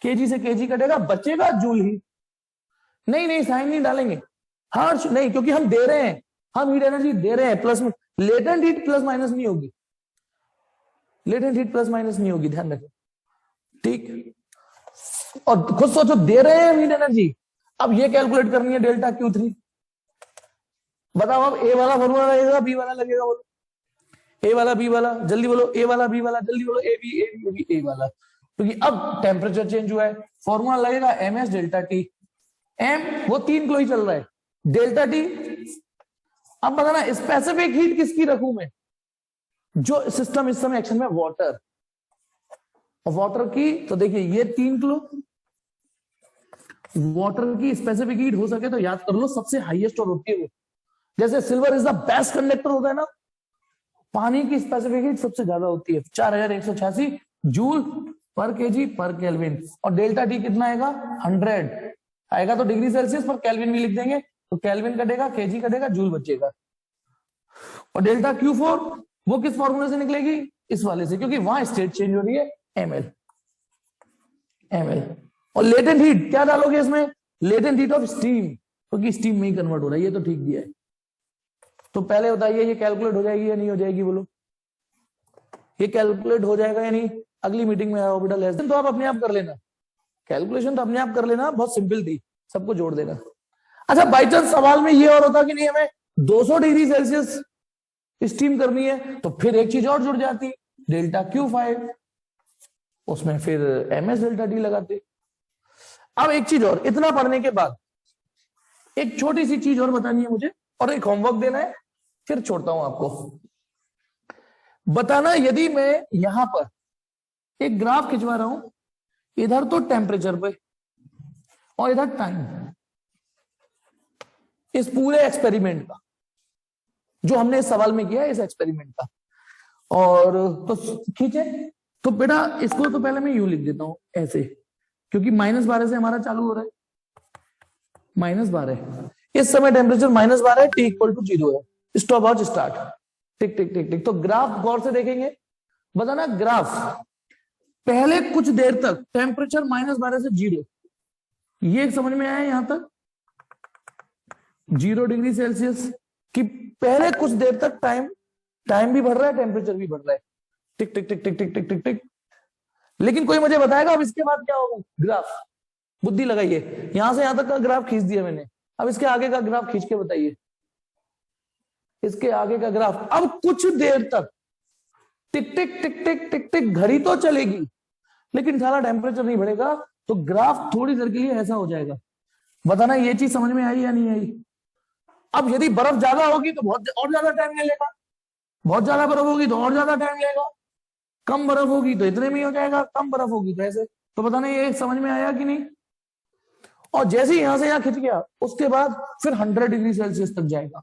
Speaker 1: केजी से केजी कटेगा, बचेगा जूल ही। नहीं साइन नहीं डालेंगे, हर्ष नहीं, क्योंकि हम दे रहे हैं, हम हीट एनर्जी दे रहे हैं। Plus latent heat plus minus नहीं होगी, लेटेंट हीट प्लस माइनस नहीं होगी, ध्यान रखें, ठीक। और खुद सोचो, दे रहे हैं हीट एनर्जी। अब ये कैलकुलेट करनी है डेल्टा Q3। बताओ अब ए वाला फॉर्मूला लगेगा, बी वाला लगेगा? बोलो ए वाला बी वाला, जल्दी बोलो। ए वाला बी वाला, जल्दी बोलो। ए बी ए वाला, क्योंकि अब टेम्परेचर चेंज हुआ है। फॉर्मूला लगेगा MS डेल्टा टी। एम वो 3 किलो ही चल रहा है, डेल्टा टी। अब बताना स्पेसिफिक हीट किसकी रखूं मैं? जो सिस्टम इस समय एक्शन में वाटर, और वाटर की तो देखिए ये 3 किलो। वाटर की स्पेसिफिक हीट हो सके तो याद कर लो सबसे हाईएस्ट और होती है वो। जैसे silver is the best conductor होता है ना, पानी की स्पेसिफिक हीट सबसे ज्यादा होती है, 4186 जूल पर केजी पर केल्विन। और डेल्टा टी कितना आएगा? 100 आएगा, तो डिग्री सेल्सियस पर केल्विन भी लिख देंगे, तो केल्विन कटेगा, केजी कटेगा, जूल बचेगा। और डेल्टा Q4 वो किस फॉर्मूले से निकलेगी? इस वाले से, क्योंकि वहां स्टेट चेंज हो रही है, ml। और लेटेंट हीट क्या डालोगे इसमें? लेटेंट हीट ऑफ स्टीम, क्योंकि स्टीम में ही कन्वर्ट हो रहा है, ये तो ठीक दिया है। तो पहले बताइए ये कैलकुलेट हो जाएगी या नहीं हो जाएगी? बोलो ये कैलकुलेट हो जाएगा या नहीं? अगली मीटिंग में आओ बेटा। लेस देन तो आप अपने आप कर लेना, कैलकुलेशन तो अपने आप कर लेना, बहुत सिंपल थी, सबको जोड़ देना। अच्छा बाई चांस सवाल में ये और होता कि नहीं हमें 200 डिग्री सेल्सियस स्टीम करनी है, तो फिर एक चीज और जुड़ जाती, डेल्टा Q5, उसमें फिर MS डेल्टा टी लगाते। अब एक चीज और, इतना पढ़ने के बाद एक छोटी सी चीज और बतानी है मुझे, और एक होमवर्क देना है, फिर छोड़ता हूं आपको। बताना, यदि मैं यहां पर एक ग्राफ खिंचवा रहा हूं, इधर तो टेम्परेचर पे और इधर टाइम, इस पूरे एक्सपेरिमेंट का जो हमने इस सवाल में किया है, इस एक्सपेरिमेंट का, और तो खींचे। तो बेटा इसको तो पहले मैं यूं लिख देता हूं ऐसे, क्योंकि -12 से हमारा चालू हो रहा है, -12 इस समय टेम्परेचर -12 है, T = 0 है। स्टॉप वॉच स्टार्ट, टिक टिक टिक टिक। तो ग्राफ गौर से देखेंगे, बताना ग्राफ पहले कुछ देर तक टेम्परेचर -12 से 0, ये समझ में आया यहां तक 0 डिग्री सेल्सियस कि पहले कुछ देर तक टाइम भी बढ़ रहा है, टेम्परेचर भी बढ़ रहा है, टिक टिक टिक टिक टिक टिक टिक टिक। लेकिन कोई मुझे बताएगा अब इसके बाद क्या होगा? ग्राफ बुद्धि लगाइए, यहां से यहां तक का ग्राफ खींच दिया मैंने, अब इसके आगे का ग्राफ खींच के बताइए, इसके आगे का ग्राफ। अब कुछ देर तक टिक टिक टिक टिक टिक टिक घड़ी तो चलेगी लेकिन सारा टेम्परेचर नहीं बढ़ेगा, तो ग्राफ थोड़ी देर के लिए ऐसा हो जाएगा। बताना ये चीज समझ में आई या नहीं आई? अब यदि बर्फ ज्यादा होगी तो बहुत और ज्यादा टाइम ले लेगा, बहुत ज्यादा बर्फ होगी तो और ज्यादा टाइम लेगा, कम बर्फ होगी तो इतने में ही हो जाएगा, कम बर्फ होगी तो ऐसे। तो बताना ये समझ में आया कि नहीं? और जैसे ही यहां से यहां खिंच गया उसके बाद फिर 100 डिग्री सेल्सियस तक जाएगा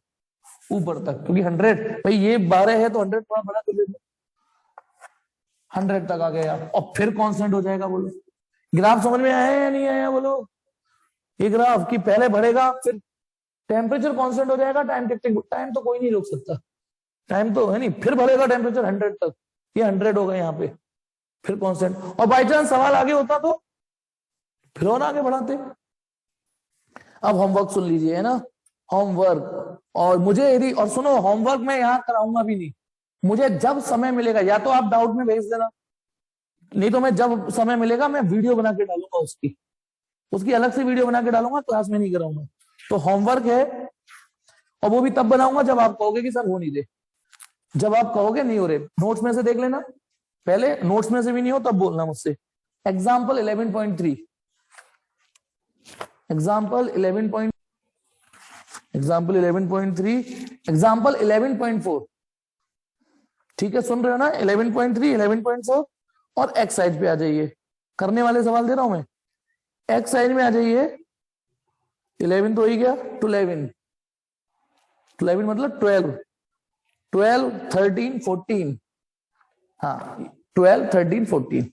Speaker 1: ऊपर तक, क्योंकि 100 भाई ये 12 है तो 100 थोड़ा बड़ा कर देते, 100 तक आ गया और फिर कांस्टेंट हो जाएगा। बोलो ग्राफ समझ में आया या नहीं आया? बोलो ये ग्राफ की पहले बढ़ेगा फिर टेम्परेचर कांस्टेंट हो जाएगा, टाइम तो कोई नहीं रोक सकता, टाइम तो है नहीं, फिर बढ़ेगा टेम्परेचर 100 तक, ये 100 होगा यहाँ पे, फिर कांस्टेंट। और बाई चांस सवाल आगे होता तो फिर और आगे बढ़ाते। अब होमवर्क सुन लीजिए, है ना, होमवर्क। और मुझे यदि, और सुनो होमवर्क मैं यहाँ कराऊंगा भी नहीं, मुझे जब समय मिलेगा या तो आप डाउट में भेज देना, नहीं तो मैं जब समय मिलेगा मैं वीडियो बना के डालूंगा, उसकी अलग से वीडियो बना के डालूंगा, क्लास में नहीं कराऊंगा। तो होमवर्क है और वो भी तब बनाऊंगा जब आप कहोगे कि सर हो नहीं दे, जब आप कहोगे नहीं हो रहे। नोट्स में से देख लेना पहले, नोट्स में से भी नहीं हो तब बोलना मुझसे। एग्जाम्पल 11.3, एग्जाम्पल 11.3, एग्जाम्पल 11.4, ठीक है सुन रहे हो ना? 11.3, 11.4 और एक्सरसाइज पे आ जाइए, करने वाले सवाल दे रहा हूं मैं, एक्सरसाइज में आ जाइए। 11 तो हो ही गया, 12 मतलब 12, 13, 14, हाँ 12, 13, 14,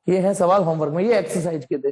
Speaker 1: ये है सवाल होमवर्क में, ये एक्सरसाइज के थे।